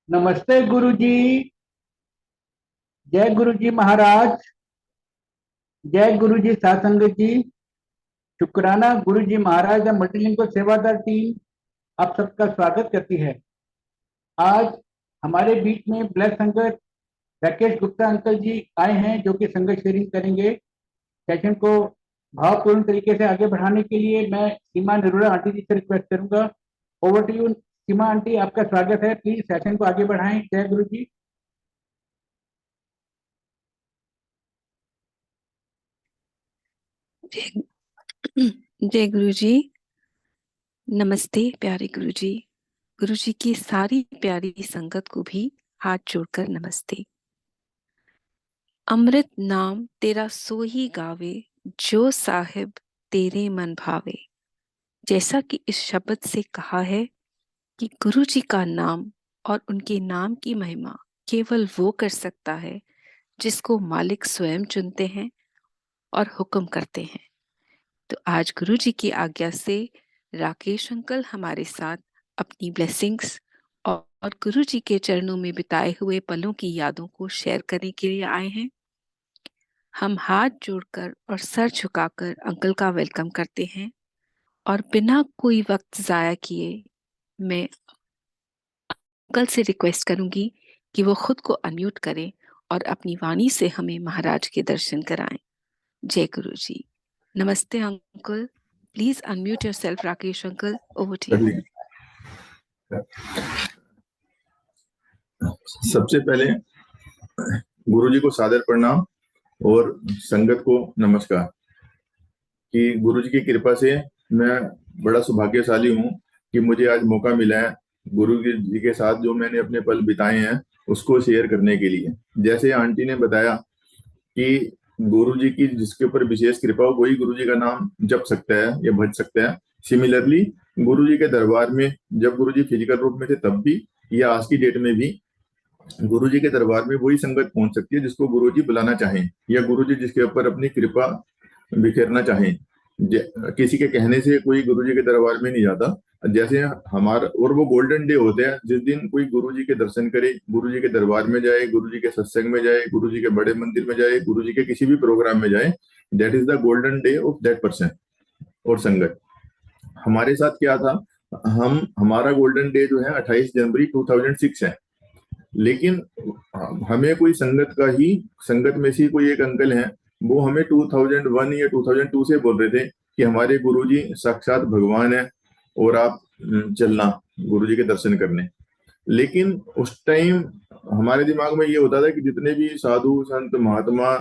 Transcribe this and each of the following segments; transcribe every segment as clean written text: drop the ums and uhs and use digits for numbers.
नमस्ते गुरु जी। जय गुरु जी महाराज। जय गुरु जी सासंगत जी। शुक्राना गुरु जी महाराज द मल्टीलिंगुअल सेवादार टीम आप सबका स्वागत करती है। आज हमारे बीच में ब्लैक संगत राकेश गुप्ता अंकल जी आए हैं जो कि संगत शेयरिंग करेंगे। सेशन को भावपूर्ण तरीके से आगे बढ़ाने के लिए मैं सीमा नरोड़ा आंटी जी से रिक्वेस्ट करूंगा। Over to you Seema aunty, आपका स्वागत है। प्लीज सेशन को आगे बढ़ाएं। जय गुरु जी। जय जय गुरु जी। नमस्ते प्यारे गुरु जी। गुरु जी की सारी प्यारी संगत को भी हाथ जोड़कर नमस्ते। अमृत नाम तेरा सोही गावे, जो साहिब तेरे मन भावे। जैसा कि इस शब्द से कहा है कि गुरु जी का नाम और उनके नाम की महिमा केवल वो कर सकता है जिसको मालिक स्वयं चुनते हैं और हुक्म करते हैं। तो आज गुरु जी की आज्ञा से राकेश अंकल हमारे साथ अपनी ब्लेसिंग्स और गुरु जी के चरणों में बिताए हुए पलों की यादों को शेयर करने के लिए आए हैं। हम हाथ जोड़कर और सर झुकाकर अंकल का वेलकम करते हैं और बिना कोई वक्त जाया किए मैं अंकल से रिक्वेस्ट करूंगी कि वो खुद को अनम्यूट करें और अपनी वाणी से हमें महाराज के दर्शन कराएं। जय गुरु जी। नमस्ते uncle. Please unmute yourself Rakesh uncle. Over to you. सबसे पहले गुरु जी को सादर प्रणाम और संगत को नमस्कार कि गुरु जी की कृपा से मैं बड़ा सौभाग्यशाली हूँ कि मुझे आज मौका मिला है गुरु जी के साथ जो मैंने अपने पल बिताए हैं उसको शेयर करने के लिए। जैसे आंटी ने बताया कि गुरु जी की जिसके ऊपर विशेष कृपा हो वही गुरु जी का नाम जप सकता है या भज सकता है। सिमिलरली गुरु जी के दरबार में जब गुरु जी फिजिकल रूप में थे तब भी या आज की डेट में भी गुरु जी के दरबार में वही संगत पहुंच सकती है जिसको गुरु जी बुलाना चाहें या गुरु जी जिसके ऊपर अपनी कृपा बिखेरना चाहें। किसी के कहने से कोई गुरु जी के दरबार में नहीं जाता। जैसे हमारा और वो गोल्डन डे होते हैं जिस दिन कोई गुरु जी के दर्शन करे, गुरु जी के दरबार में जाए, गुरु जी के सत्संग में जाए, गुरु जी के बड़े मंदिर में जाए, गुरु जी के किसी भी प्रोग्राम में जाए, that is the golden day of that person और संगत। हमारे साथ क्या था, हमारा गोल्डन डे जो है 28 जनवरी 2006 है। लेकिन हमें कोई संगत का ही संगत में से कोई एक अंकल हैं, वो हमें 2001 या 2002 से बोल रहे थे कि हमारे गुरुजी साक्षात भगवान है और आप चलना गुरुजी के दर्शन करने। लेकिन उस टाइम हमारे दिमाग में ये होता था कि जितने भी साधु संत महात्मा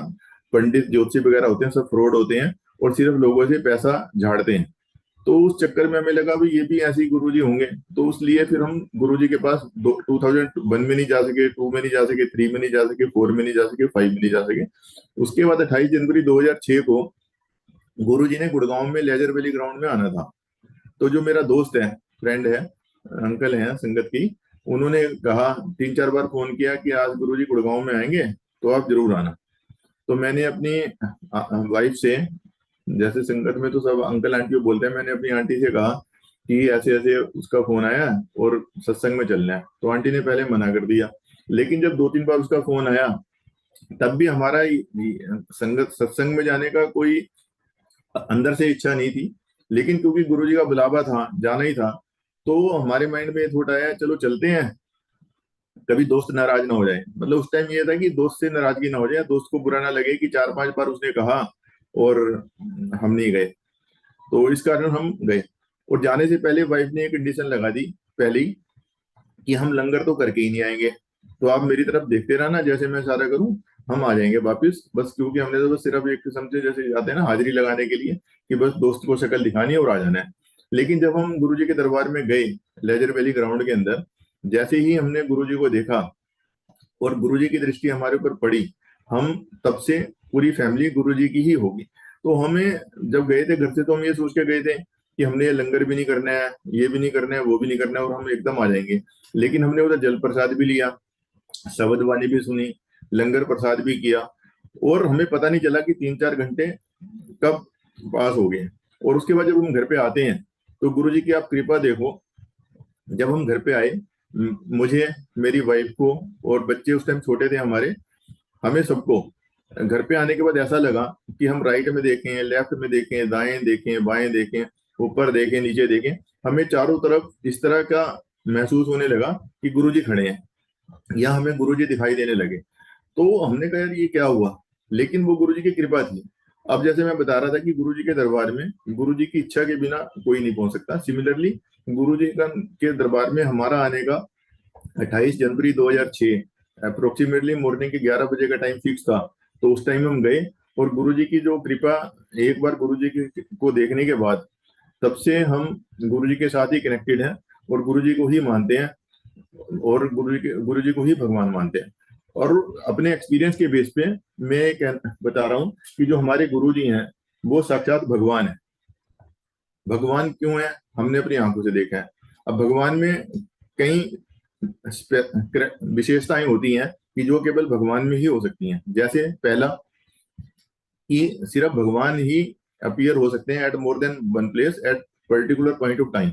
पंडित ज्योतिषी वगैरह होते हैं सब फ्रॉड होते हैं और सिर्फ लोगों से पैसा झाड़ते हैं। तो उस चक्कर में हमें लगा भाई ये भी ऐसे ही गुरुजी होंगे, तो इसलिए फिर हम गुरुजी के पास 2001 में नहीं जा सके, 2 में नहीं जा सके, 3 में नहीं जा सके, 4 में नहीं जा सके, 5 में नहीं जा सके। उसके बाद 28 जनवरी 2006 को गुरुजी ने गुड़गांव में लेजर वैली ग्राउंड में आना था। तो जो मेरा दोस्त है, फ्रेंड है, अंकल है संगत की, उन्होंने कहा 3-4 बार फोन किया कि आज गुरुजी गुड़गांव में आएंगे तो आप जरूर आना। तो मैंने अपनी वाइफ से, जैसे संगत में तो सब अंकल आंटी को बोलते हैं, मैंने अपनी आंटी से कहा कि ऐसे ऐसे उसका फोन आया और सत्संग में चलना है। तो आंटी ने पहले मना कर दिया, लेकिन जब 2-3 बार उसका फोन आया तब भी हमारा संगत सत्संग में जाने का कोई अंदर से इच्छा नहीं थी। लेकिन क्योंकि गुरुजी का बुलावा था, जाना ही था, तो हमारे माइंड में थॉट आया चलो चलते हैं, कभी दोस्त नाराज ना हो जाए। मतलब उस टाइम ये था कि दोस्त से नाराजगी ना हो जाए, दोस्त को बुरा ना लगे कि 4-5 बार उसने कहा और हम नहीं गए। तो इस कारण हम गए। और जाने से पहले वाइफ ने एक कंडीशन लगा दी पहले ही कि हम लंगर तो करके ही नहीं आएंगे, तो आप मेरी तरफ देखते रहना, जैसे मैं सारा करूं हम आ जाएंगे वापिस। बस क्योंकि हमने तो बस सिर्फ एक किस्म से जैसे जाते हैं ना हाजिरी लगाने के लिए कि बस दोस्त को शक्ल दिखानी है और आ जाना है। लेकिन जब हम गुरुजी के दरबार में गए लेजर वैली ग्राउंड के अंदर, जैसे ही हमने गुरुजी को देखा और गुरुजी की दृष्टि हमारे ऊपर पड़ी, हम तब से पूरी फैमिली गुरुजी की ही होगी। तो हमें जब गए थे घर से तो हम ये सोच के गए थे कि हमने ये लंगर भी नहीं करना है, ये भी नहीं करना है, वो भी नहीं करना है और हम एकदम आ जाएंगे। लेकिन हमने उधर जल प्रसाद भी लिया, शब्द वाणी भी सुनी, लंगर प्रसाद भी किया और हमें पता नहीं चला कि 3-4 घंटे कब पास हो गए। और उसके बाद जब हम घर पे आते हैं तो गुरुजी की आप कृपा देखो, जब हम घर पे आए मुझे, मेरी वाइफ को और बच्चे उस टाइम छोटे थे हमारे, हमें सबको घर पे आने के बाद ऐसा लगा कि हम राइट में देखें, लेफ्ट में देखें, दाएं देखें, बाएं देखें, ऊपर देखें, नीचे देखें, हमें चारों तरफ इस तरह का महसूस होने लगा कि गुरुजी खड़े हैं या हमें गुरुजी दिखाई देने लगे। तो हमने कहा यार ये क्या हुआ, लेकिन वो गुरुजी की कृपा थी। अब जैसे मैं बता रहा था कि गुरुजी के दरबार में गुरुजी की इच्छा के बिना कोई नहीं पहुंच सकता, सिमिलरली गुरुजी का के दरबार में हमारा आने का 28 जनवरी 2006 अप्रोक्सीमेटली मॉर्निंग के 11 बजे का टाइम फिक्स था। तो उस टाइम हम गए और गुरुजी की जो कृपा, एक बार गुरुजी को देखने के बाद तब से हम गुरुजी के साथ ही कनेक्टेड हैं और गुरुजी को ही मानते हैं और गुरुजी को ही भगवान मानते हैं। और अपने एक्सपीरियंस के बेस पे मैं बता रहा हूँ कि जो हमारे गुरुजी हैं वो साक्षात भगवान है। भगवान क्यों है, हमने अपनी आंखों से देखा है। अब भगवान में कई विशेषताएं होती हैं कि जो केवल भगवान में ही हो सकती हैं। जैसे पहला कि सिर्फ भगवान ही अपीयर हो सकते हैं at more than one place at particular point of time.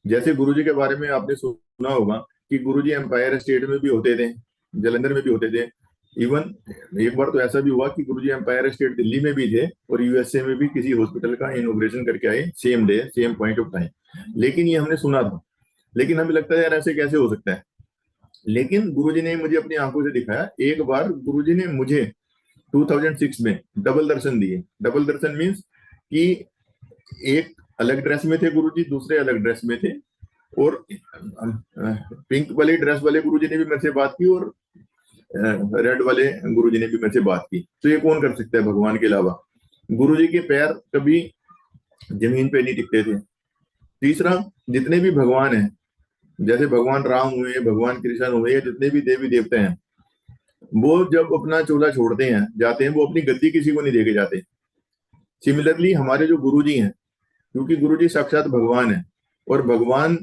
जैसे गुरुजी के बारे में आपने सुना होगा कि गुरुजी एम्पायर स्टेट में भी होते थे, जलंधर में भी होते थे। इवन एक बार तो ऐसा भी हुआ कि गुरुजी एम्पायर स्टेट दिल्ली में भी थे और यूएसए में भी किसी हॉस्पिटल का इनॉग्रेशन करके आए, same day same point of time. लेकिन ये हमने सुना था, लेकिन हमें लगता है यार ऐसे कैसे हो सकता है। लेकिन गुरुजी ने मुझे अपनी आंखों से दिखाया। एक बार गुरुजी ने मुझे 2006 में डबल दर्शन दिए। डबल दर्शन मीन्स कि एक अलग ड्रेस में थे गुरुजी, दूसरे अलग ड्रेस में थे, और पिंक वाले ड्रेस वाले गुरुजी ने भी मेरे से बात की और रेड वाले गुरुजी ने भी मेरे से बात की। तो ये कौन कर सकता है भगवान के अलावा। गुरुजी के पैर कभी जमीन पे नहीं टिकते थे। तीसरा, जितने भी भगवान हैं, जैसे भगवान राम हुए, भगवान कृष्ण हुए, जितने भी देवी देवता हैं, वो जब अपना चोला छोड़ते हैं जाते हैं, वो अपनी गद्दी किसी को नहीं देके जाते। सिमिलरली हमारे जो गुरुजी हैं, क्योंकि गुरुजी साक्षात भगवान है और भगवान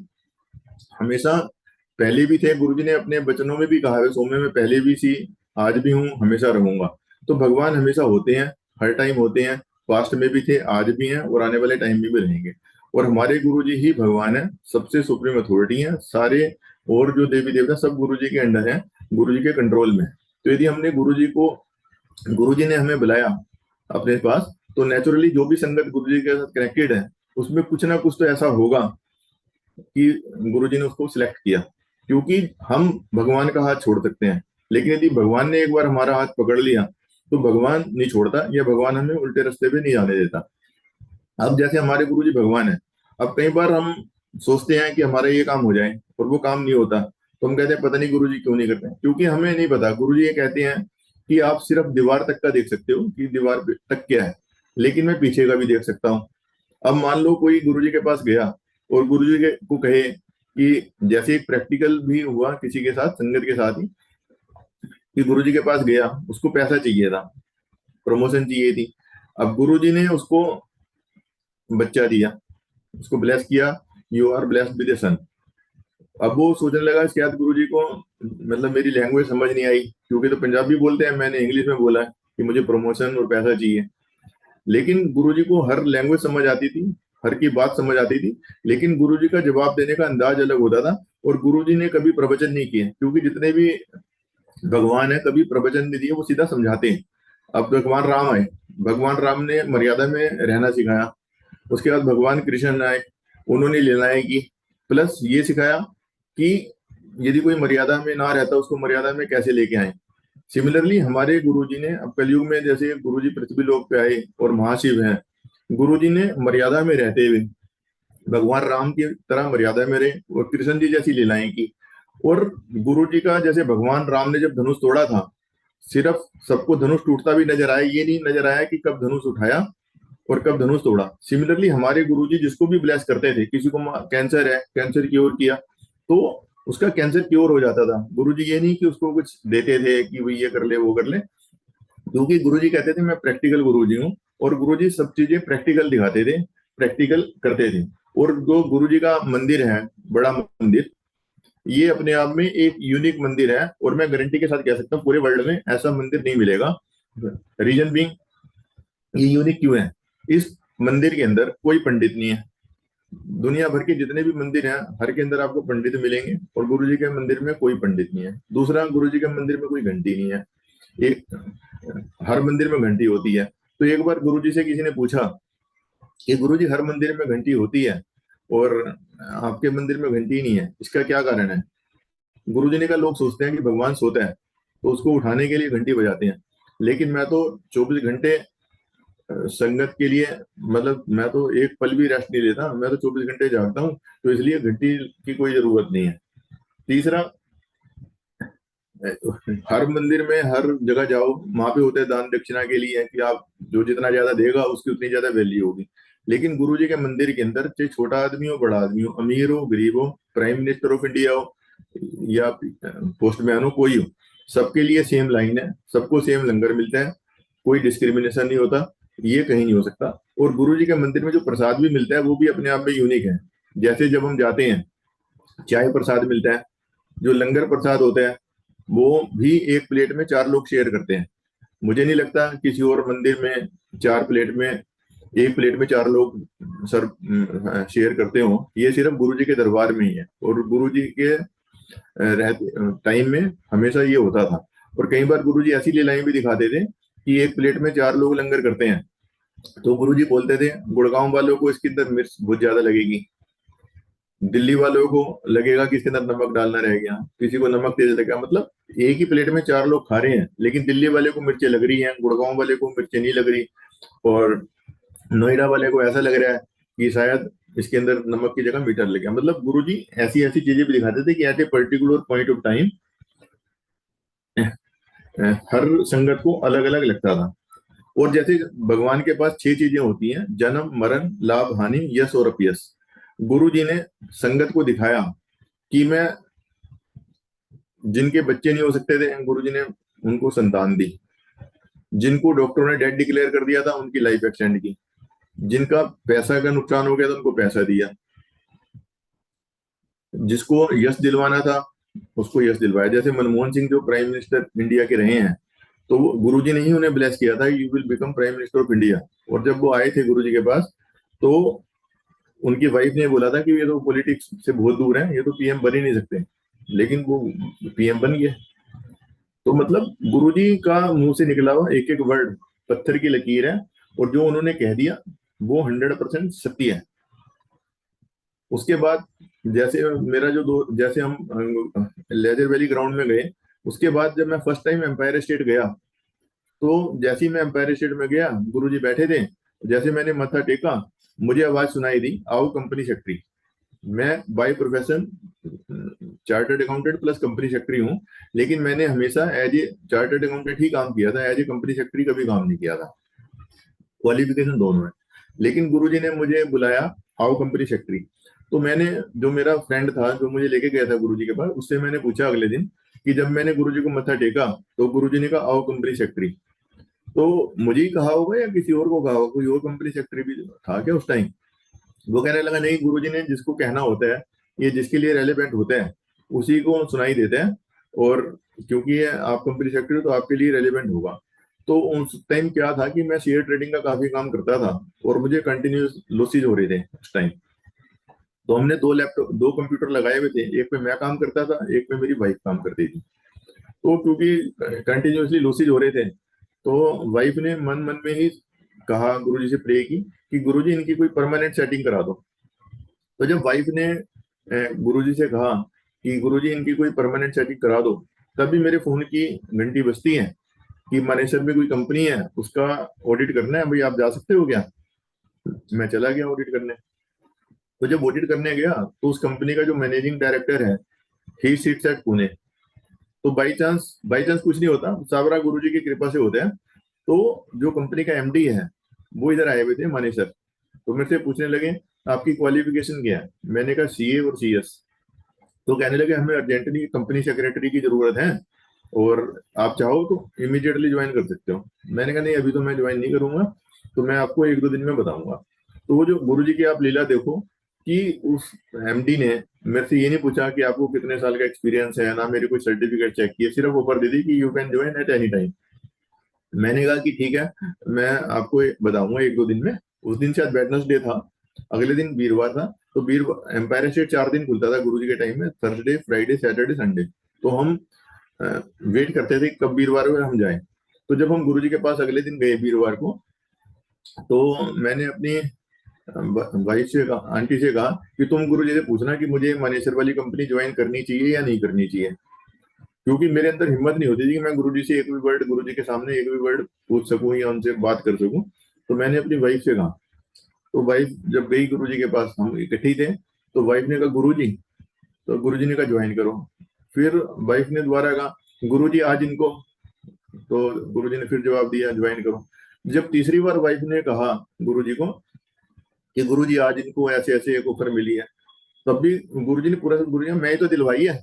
हमेशा पहले भी थे। गुरुजी ने अपने वचनों में भी कहा है, सौम्य में पहले भी सी, आज भी हूँ, हमेशा रहूंगा। तो भगवान हमेशा होते हैं, हर टाइम होते हैं, पास्ट में भी थे, आज भी हैं और आने वाले टाइम में भी रहेंगे। और हमारे गुरुजी ही भगवान है, सबसे सुप्रीम अथॉरिटी है। सारे और जो देवी देवता सब गुरुजी के अंडर है, गुरुजी के कंट्रोल में। तो यदि हमने गुरुजी ने हमें बुलाया अपने पास, तो नेचुरली जो भी संगत गुरुजी के साथ कनेक्टेड है उसमें कुछ ना कुछ तो ऐसा होगा कि गुरुजी ने उसको सिलेक्ट किया। क्योंकि हम भगवान का हाथ छोड़ सकते हैं, लेकिन यदि भगवान ने एक बार हमारा हाथ पकड़ लिया तो भगवान नहीं छोड़ता, या भगवान हमें उल्टे रास्ते पे नहीं जाने देता। अब जैसे हमारे गुरुजी भगवान है, अब कई बार हम सोचते हैं कि हमारा ये काम हो जाए और वो काम नहीं होता, तो हम कहते हैं पता नहीं गुरुजी क्यों नहीं करते हैं। क्योंकि हमें नहीं पता। गुरुजी ये कहते हैं कि आप सिर्फ दीवार तक का देख सकते हो कि दीवार तक क्या है, लेकिन मैं पीछे का भी देख सकता हूँ। अब मान लो कोई गुरुजी के पास गया और गुरुजी को कहे कि, जैसे एक प्रैक्टिकल भी हुआ किसी के साथ, संगत के साथ ही, कि गुरुजी के पास गया, उसको पैसा चाहिए था, प्रमोशन चाहिए थी। अब गुरुजी ने उसको बच्चा दिया, उसको ब्लेस किया, यू आर ब्लेस्ड विद ए सन। अब वो सोचने लगा शायद गुरुजी को मतलब मेरी लैंग्वेज समझ नहीं आई, क्योंकि तो पंजाबी बोलते हैं, मैंने इंग्लिश में बोला कि मुझे प्रमोशन और पैसा चाहिए। लेकिन गुरुजी को हर लैंग्वेज समझ आती थी, हर की बात समझ आती थी, लेकिन गुरुजी का जवाब देने का अंदाज अलग होता था। और गुरुजी ने कभी प्रवचन नहीं किए, क्योंकि जितने भी भगवान है कभी प्रवचन नहीं दिए, वो सीधा समझाते हैं। अब भगवान राम आए, भगवान राम ने मर्यादा में रहना सिखाया। उसके बाद भगवान कृष्ण आए, उन्होंने लीलाएं की, प्लस ये सिखाया कि यदि कोई मर्यादा में ना रहता उसको मर्यादा में कैसे लेके आए। सिमिलरली हमारे गुरुजी ने, अब कलयुग में जैसे गुरुजी पृथ्वी लोक पे आए और महाशिव हैं, गुरुजी ने मर्यादा में रहते हुए भगवान राम की तरह मर्यादा में रहे और कृष्ण जी जैसी लीलाएं की। और गुरुजी का, जैसे भगवान राम ने जब धनुष तोड़ा था, सिर्फ सबको धनुष टूटता भी नजर आया, ये नहीं नजर आया कि कब धनुष उठाया और कब धनुष तोड़ा। सिमिलरली हमारे गुरुजी जिसको भी ब्लेस करते थे, किसी को कैंसर है, कैंसर क्योर किया तो उसका कैंसर क्योर हो जाता था। गुरुजी ये नहीं कि उसको कुछ देते थे कि भाई ये कर ले वो कर ले, क्योंकि गुरुजी कहते थे मैं प्रैक्टिकल गुरुजी हूँ, और गुरुजी सब चीजें प्रैक्टिकल दिखाते थे, प्रैक्टिकल करते थे। और जो गुरुजी का मंदिर है, बड़ा मंदिर, ये अपने आप में एक यूनिक मंदिर है, और मैं गारंटी के साथ कह सकता हूँ पूरे वर्ल्ड में ऐसा मंदिर नहीं मिलेगा। रीजन बीइंग, ये यूनिक क्यों है, इस मंदिर के अंदर कोई पंडित नहीं है, दुनिया भर के जितने भी मंदिर हैं हर के अंदर आपको पंडित मिलेंगे, और गुरु जी के मंदिर में कोई पंडित नहीं है। दूसरा, गुरु जी के मंदिर में कोई घंटी नहीं है। एक हर मंदिर में घंटी होती है। तो एक बार गुरु जी से किसी ने पूछा कि गुरु जी, हर मंदिर में घंटी होती है और आपके मंदिर में घंटी नहीं है, इसका क्या कारण है? गुरु जी ने कहा, लोग सोचते हैं कि भगवान सोता है तो उसको उठाने के लिए घंटी बजाते हैं, लेकिन मैं तो 24 घंटे संगत के लिए, मतलब मैं तो एक पल भी रेस्ट नहीं लेता, मैं तो 24 घंटे जागता हूँ, तो इसलिए घंटी की कोई जरूरत नहीं है। तीसरा, हर मंदिर में हर जगह जाओ, वहां पे होते हैं दान दक्षिणा के लिए कि आप जो जितना ज्यादा देगा उसकी उतनी ज्यादा वैल्यू होगी। लेकिन गुरु जी के मंदिर के अंदर चाहे छोटा आदमी हो बड़ा आदमी हो, अमीर हो गरीब हो, प्राइम मिनिस्टर ऑफ इंडिया हो या पोस्टमैन हो, कोई हो, सबके लिए सेम लाइन है, सबको सेम लंगर मिलता है, कोई डिस्क्रिमिनेशन नहीं होता। ये कहीं नहीं हो सकता। और गुरु जी के मंदिर में जो प्रसाद भी मिलता है वो भी अपने आप में यूनिक है। जैसे जब हम जाते हैं, चाय प्रसाद मिलता है, जो लंगर प्रसाद होता है वो भी एक प्लेट में 4 लोग शेयर करते हैं। मुझे नहीं लगता किसी और मंदिर में 4 प्लेट में, एक प्लेट में 4 लोग सर शेयर करते हो। ये सिर्फ गुरु जी के दरबार में ही है, और गुरु जी के रहते टाइम में हमेशा ये होता था। और कई बार गुरु जी ऐसी लीलाएं भी दिखाते थे कि एक प्लेट में 4 लोग लंगर करते हैं, तो गुरु जी बोलते थे, गुड़गांव वालों को इसके अंदर मिर्च बहुत ज्यादा लगेगी, दिल्ली वालों को लगेगा कि इसके अंदर नमक डालना रह गया, किसी को नमक तेज लगेगा। मतलब एक ही प्लेट में 4 लोग खा रहे हैं, लेकिन दिल्ली वाले को मिर्चें लग रही हैं, गुड़गांव वाले को मिर्चें नहीं लग रही, और नोएडा वाले को ऐसा लग रहा है कि शायद इसके अंदर नमक की जगह मीठा लग गया। मतलब गुरुजी ऐसी ऐसी चीजें भी दिखाते थे कि at a particular point of time हर संगत को अलग अलग लगता था। और जैसे भगवान के पास 6 चीजें होती हैं, जन्म मरण लाभ हानि यश और अपयश। गुरु जी ने संगत को दिखाया कि मैं, जिनके बच्चे नहीं हो सकते थे गुरु जी ने उनको संतान दी, जिनको डॉक्टरों ने डेड डिक्लेयर कर दिया था उनकी लाइफ एक्सटेंड की, जिनका पैसा का नुकसान हो गया था उनको पैसा दिया, जिसको यश दिलवाना था उसको यश दिलवाया। जैसे मनमोहन सिंह जो प्राइम मिनिस्टर इंडिया के रहे हैं, तो गुरुजी ने ही उन्हें ब्लेस किया था, you will become prime minister of India. और जब वो आए थे गुरुजी के पास, तो उनकी वाइफ ने बोला था कि ये तो पॉलिटिक्स से बहुत दूर है, ये तो पीएम बन ही नहीं सकते, लेकिन वो पीएम बन गए। तो मतलब गुरुजी का मुंह से निकला हुआ एक एक वर्ड पत्थर की लकीर है, और जो उन्होंने कह दिया वो 100% सत्य है। उसके बाद जैसे मेरा जो दो, जैसे हम लेजर वैली ग्राउंड में गए, उसके बाद जब मैं फर्स्ट टाइम एम्पायर स्टेट गया, तो जैसे ही मैं एम्पायर स्टेट में गया, गुरुजी बैठे थे, जैसे मैंने मत्था टेका, मुझे आवाज सुनाई दी, आओ कंपनी सेक्रेटरी। मैं by profession chartered accountant plus company secretary हूँ, लेकिन मैंने हमेशा एज ए चार्टर्ड अकाउंटेंट ही काम किया था, एज ए कंपनी सेक्रेटरी कभी काम नहीं किया था। क्वालिफिकेशन दोनों है। लेकिन गुरुजी ने मुझे बुलाया, आओ कंपनी सेक्रेटरी। तो मैंने, जो मेरा फ्रेंड था जो मुझे लेके गया था गुरुजी के पास, उससे मैंने पूछा अगले दिन कि जब मैंने गुरुजी को मत्था टेका तो गुरुजी ने कहा आओ कंपनी सेक्रेटरी। तो मुझे ही कहा होगा या किसी और को कहा होगा, कोई और कंपनी सेक्रेटरी भी था क्या उस टाइम? वो कहने लगा नहीं, गुरुजी ने जिसको कहना होता है, ये जिसके लिए रेलेवेंट होता है उसी को सुनाई देता है, और क्योंकि ये आप कंपनी सेक्रेटरी तो आपके लिए रेलेवेंट होगा। तो उस टाइम क्या था कि मैं शेयर ट्रेडिंग का काफी काम करता था, और मुझे कंटिन्यूस लॉसेज हो रहे थे उस टाइम। तो हमने 2 लैपटॉप 2 कंप्यूटर लगाए हुए थे, एक पे मैं काम करता था, एक पे मेरी वाइफ काम करती थी। तो क्योंकि कंटिन्यूसली लॉसेज हो रहे थे, तो वाइफ ने मन मन में ही कहा, गुरुजी से प्रे की कि गुरुजी इनकी कोई परमानेंट सेटिंग करा दो। तो जब वाइफ ने गुरुजी से कहा कि गुरुजी इनकी कोई परमानेंट सेटिंग करा दो, तभी मेरे फोन की घंटी बजती है कि मानेसर में कोई कंपनी है, उसका ऑडिट करना है, भाई आप जा सकते हो क्या? मैं चला गया ऑडिट करने। तो जब ऑडिट करने गया, तो उस कंपनी का जो मैनेजिंग डायरेक्टर है, ही सिट्स एट पुणे। तो बाई चांस कुछ नहीं होता, सावरा गुरुजी की कृपा से होता है। तो जो कंपनी का एमडी है वो इधर आए हुए थे मानेसर, तो मेरे से पूछने लगे आपकी क्वालिफिकेशन क्या है? मैंने कहा सीए और सीएस। तो कहने लगे हमें अर्जेंटली कंपनी सेक्रेटरी की जरूरत है, और आप चाहो तो इमीडिएटली ज्वाइन कर सकते हो। मैंने कहा नहीं, अभी तो मैं ज्वाइन नहीं करूंगा, तो मैं आपको 1-2 दिन में बताऊंगा। तो वो जो गुरुजी की आप लीला देखो कि उस एमडी ने मेरे से ये नहीं पूछा कि आपको कितने साल का एक्सपीरियंस है, ना मेरे कोई सर्टिफिकेट चेक किए, सिर्फ ऑफर दे दी कि you can join at any time. मैंने कहा कि ठीक है, मैं आपको बताऊंगा 1-2 दिन में। उस दिन शायद वेडनेसडे था, अगले दिन वीरवार था, तो वीरवार एम्पायर स्टेट 4 दिन खुलता था गुरुजी के टाइम में, थर्सडे, फ्राइडे, सैटरडे, संडे। तो हम वेट करते थे कब वीरवार को हम जाएं। तो जब हम गुरुजी के पास अगले दिन गए वीरवार को, तो मैंने अपनी वाइफ से कहा, आंटी से कहा कि तुम गुरुजी से पूछना कि मुझे मानेसर वाली कंपनी ज्वाइन करनी चाहिए या नहीं करनी चाहिए, क्योंकि मेरे अंदर हिम्मत नहीं होती थी कि मैं गुरुजी से एक भी वर्ड, गुरुजी के सामने एक भी वर्ड पूछ सकूं या उनसे बात कर सकूं। तो मैंने अपनी वाइफ से कहा। तो वाइफ जब गई गुरुजी के पास, हम इकट्ठे थे, तो वाइफ ने कहा गुरुजी, तो गुरुजी ने कहा ज्वाइन करो। फिर वाइफ ने दोबारा कहा गुरुजी आज इनको, तो गुरुजी ने फिर जवाब दिया ज्वाइन करो। जब तीसरी बार वाइफ ने कहा गुरुजी को कि गुरुजी आज इनको ऐसे ऐसे एक ऑफर मिली है, तब भी गुरुजी ने पूरा, गुरुजी ने मैं ही तो दिलवाई है।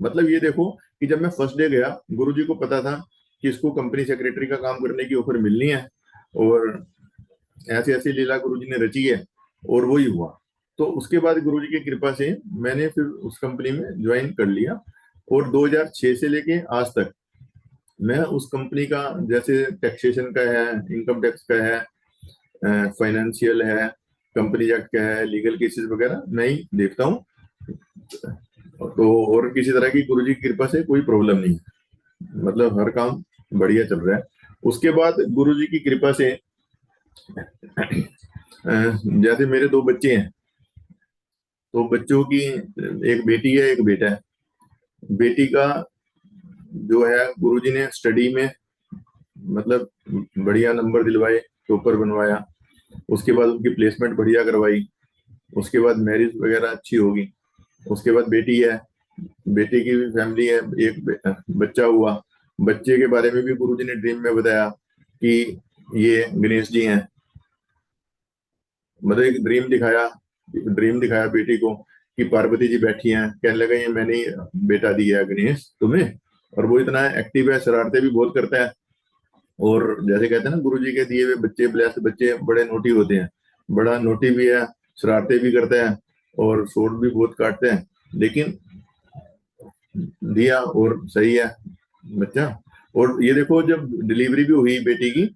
मतलब ये देखो कि जब मैं फर्स्ट डे गया, गुरुजी को पता था कि इसको कंपनी सेक्रेटरी का काम करने की ऑफर मिलनी है, और ऐसी ऐसी लीला गुरुजी ने रची है, और वही हुआ। तो उसके बाद गुरुजी की कृपा से मैंने फिर उस कंपनी में ज्वाइन कर लिया, और 2006 से लेके आज तक मैं उस कंपनी का, जैसे टैक्सेशन का है, इनकम टैक्स का है, फाइनेंशियल है, कंपनी एक्ट का है, लीगल केसेस वगैरह मैं ही देखता हूँ। तो और किसी तरह की गुरुजी की कृपा से कोई प्रॉब्लम नहीं है, मतलब हर काम बढ़िया चल रहा है। उसके बाद गुरुजी की कृपा से जैसे मेरे 2 बच्चे हैं, तो बच्चों की एक बेटी है एक बेटा है। बेटी का जो है गुरुजी ने स्टडी में मतलब बढ़िया नंबर दिलवाए, टॉपर बनवाया, उसके बाद उनकी प्लेसमेंट बढ़िया करवाई, उसके बाद मैरिज वगैरह अच्छी होगी। उसके बाद बेटी है, बेटी की भी फैमिली है, एक बच्चा हुआ। बच्चे के बारे में भी गुरुजी ने ड्रीम में बताया कि ये गणेश जी हैं, मतलब एक ड्रीम दिखाया बेटी को कि पार्वती जी बैठी हैं, कहने लगा ये मैंने ही बेटा दिया है गणेश तुम्हें। और वो इतना एक्टिव है, शरारतें भी बहुत करता है, और जैसे कहते हैं ना गुरुजी के दिए हुए बच्चे, ब्लेस्ड बच्चे बड़े नोटी होते हैं, बड़ा नोटी भी है, शरारतें भी करते हैं, और शोर भी बहुत काटते हैं, लेकिन दिया और सही है बच्चा। और ये देखो जब डिलीवरी भी हुई बेटी की,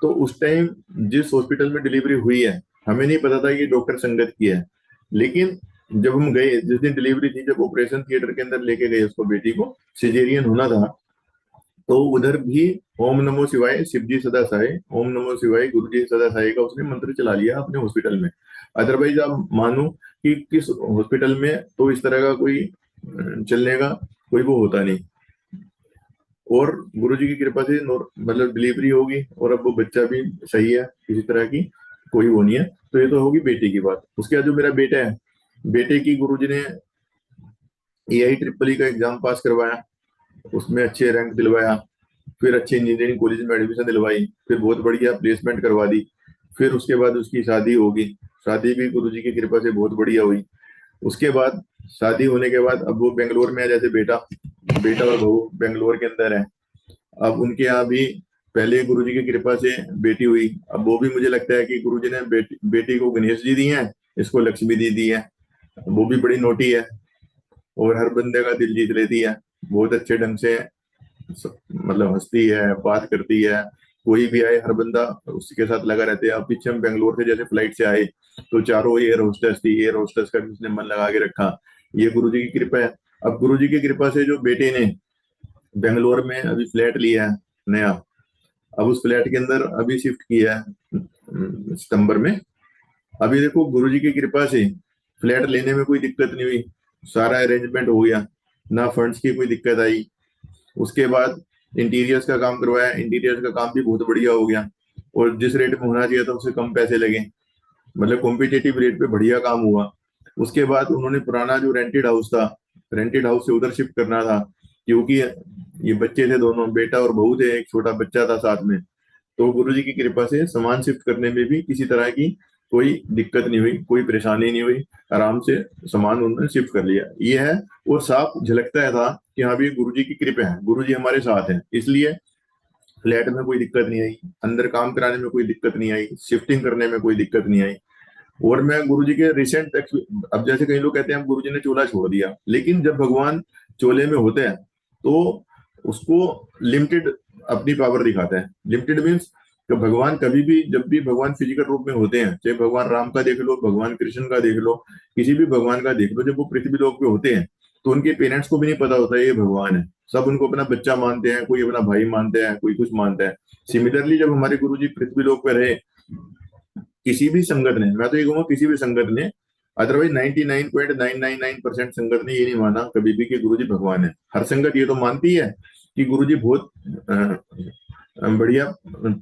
तो उस टाइम जिस हॉस्पिटल में डिलीवरी हुई है, हमें नहीं पता था कि डॉक्टर संगत की है, लेकिन जब हम गए, जिस दिन डिलीवरी थी, जब ऑपरेशन थिएटर के अंदर लेके गए उसको, बेटी को सिजेरियन होना था, तो उधर भी ओम नमो शिवाय शिव जी सदा सहाय, ओम नमो शिवाय गुरु जी सदा सहाय का उसने मंत्र चला लिया अपने हॉस्पिटल में। अदरवाइज आप मानो कि किस हॉस्पिटल में तो इस तरह का कोई चलने का कोई वो होता नहीं। और गुरुजी की कृपा से मतलब डिलीवरी होगी, और अब वो बच्चा भी सही है, किसी तरह की कोई वो नहीं है। तो ये तो होगी बेटी की बात। उसके बाद जो मेरा बेटा है, बेटे की गुरुजी ने EIEEE का एग्जाम पास करवाया, उसमें अच्छे रैंक दिलवाया, फिर अच्छे इंजीनियरिंग कॉलेज में एडमिशन दिलवाई, फिर बहुत बढ़िया प्लेसमेंट करवा दी। फिर उसके बाद उसकी शादी होगी, शादी भी गुरुजी की कृपा से बहुत बढ़िया हुई। उसके बाद शादी होने के बाद अब वो बेंगलोर में है, जैसे बेटा और बहू बेंगलोर के अंदर है। अब उनके यहाँ भी पहले गुरुजी की कृपा से बेटी हुई, अब वो भी मुझे लगता है कि गुरुजी ने बेटी को गणेश जी दी है, इसको लक्ष्मी दी दी है। वो भी बड़ी नोटी है, और हर बंदे का दिल जीत लेती है, बहुत अच्छे ढंग से मतलब हंसती है, बात करती है, कोई भी आए हर बंदा उसके साथ लगा रहते हैं। अब पीछे हम बेंगलोर से जैसे फ्लाइट से आए, तो चारों एयर होस्टेस थी, एयर होस्टेस का भी उसने मन लगा के रखा, ये गुरुजी की कृपा है। अब गुरुजी की कृपा से जो बेटे ने बेंगलोर में अभी फ्लैट लिया है नया, अब उस फ्लैट के अंदर अभी शिफ्ट किया है सितंबर में। अभी देखो गुरुजी की कृपा से फ्लैट लेने में कोई दिक्कत नहीं हुई, सारा अरेंजमेंट हो गया, ना फंड्स की कोई दिक्कत आई। उसके बाद इंटीरियर्स का काम करवाया, इंटीरियर्स का काम भी बहुत बढ़िया हो गया, और जिस रेट में होना चाहिए था उससे कम पैसे लगे, मतलब कॉम्पिटेटिव रेट पे बढ़िया काम हुआ। उसके बाद उन्होंने पुराना जो रेंटेड हाउस था, रेंटेड हाउस से उधर शिफ्ट करना था, क्योंकि ये बच्चे थे, दोनों बेटा और बहू थे, एक छोटा बच्चा था साथ में। तो गुरुजी की कृपा से सामान शिफ्ट करने में भी किसी तरह की कोई दिक्कत नहीं हुई, कोई परेशानी नहीं हुई, आराम से सामान उन्होंने शिफ्ट कर लिया। ये है, और साफ झलकता है था कि हाँ भी गुरुजी की कृपा है, गुरुजी हमारे साथ हैं, इसलिए फ्लैट में कोई दिक्कत नहीं आई, अंदर काम कराने में कोई दिक्कत नहीं आई, शिफ्टिंग करने में कोई दिक्कत नहीं आई। और मैं गुरुजी के रिसेंट, अब जैसे कई लोग कहते हैं गुरुजी ने चोला छोड़ दिया, लेकिन जब भगवान चोले में होते हैं तो उसको लिमिटेड अपनी पावर दिखाता है। लिमिटेड मीन्स कि भगवान कभी भी, जब भी भगवान फिजिकल रूप में होते हैं, चाहे भगवान राम का देख लो, भगवान कृष्ण का देख लो, किसी भी भगवान का देख लो, जब वो पृथ्वी लोक पे होते हैं तो उनके पेरेंट्स को भी नहीं पता होता ये भगवान है। सब उनको अपना बच्चा मानते हैं, कोई अपना भाई मानते हैं, कोई कुछ मानता है। सिमिलरली जब हमारे गुरु जी पृथ्वी लोक पे रहे, किसी भी संगत ने, मैं तो ये कहूंगा किसी भी संगत ने, अदरवाइज 99.999% संगत ने ये नहीं माना कभी भी कि गुरुजी भगवान है। हर संगत ये तो मानती है कि गुरुजी बहुत बढ़िया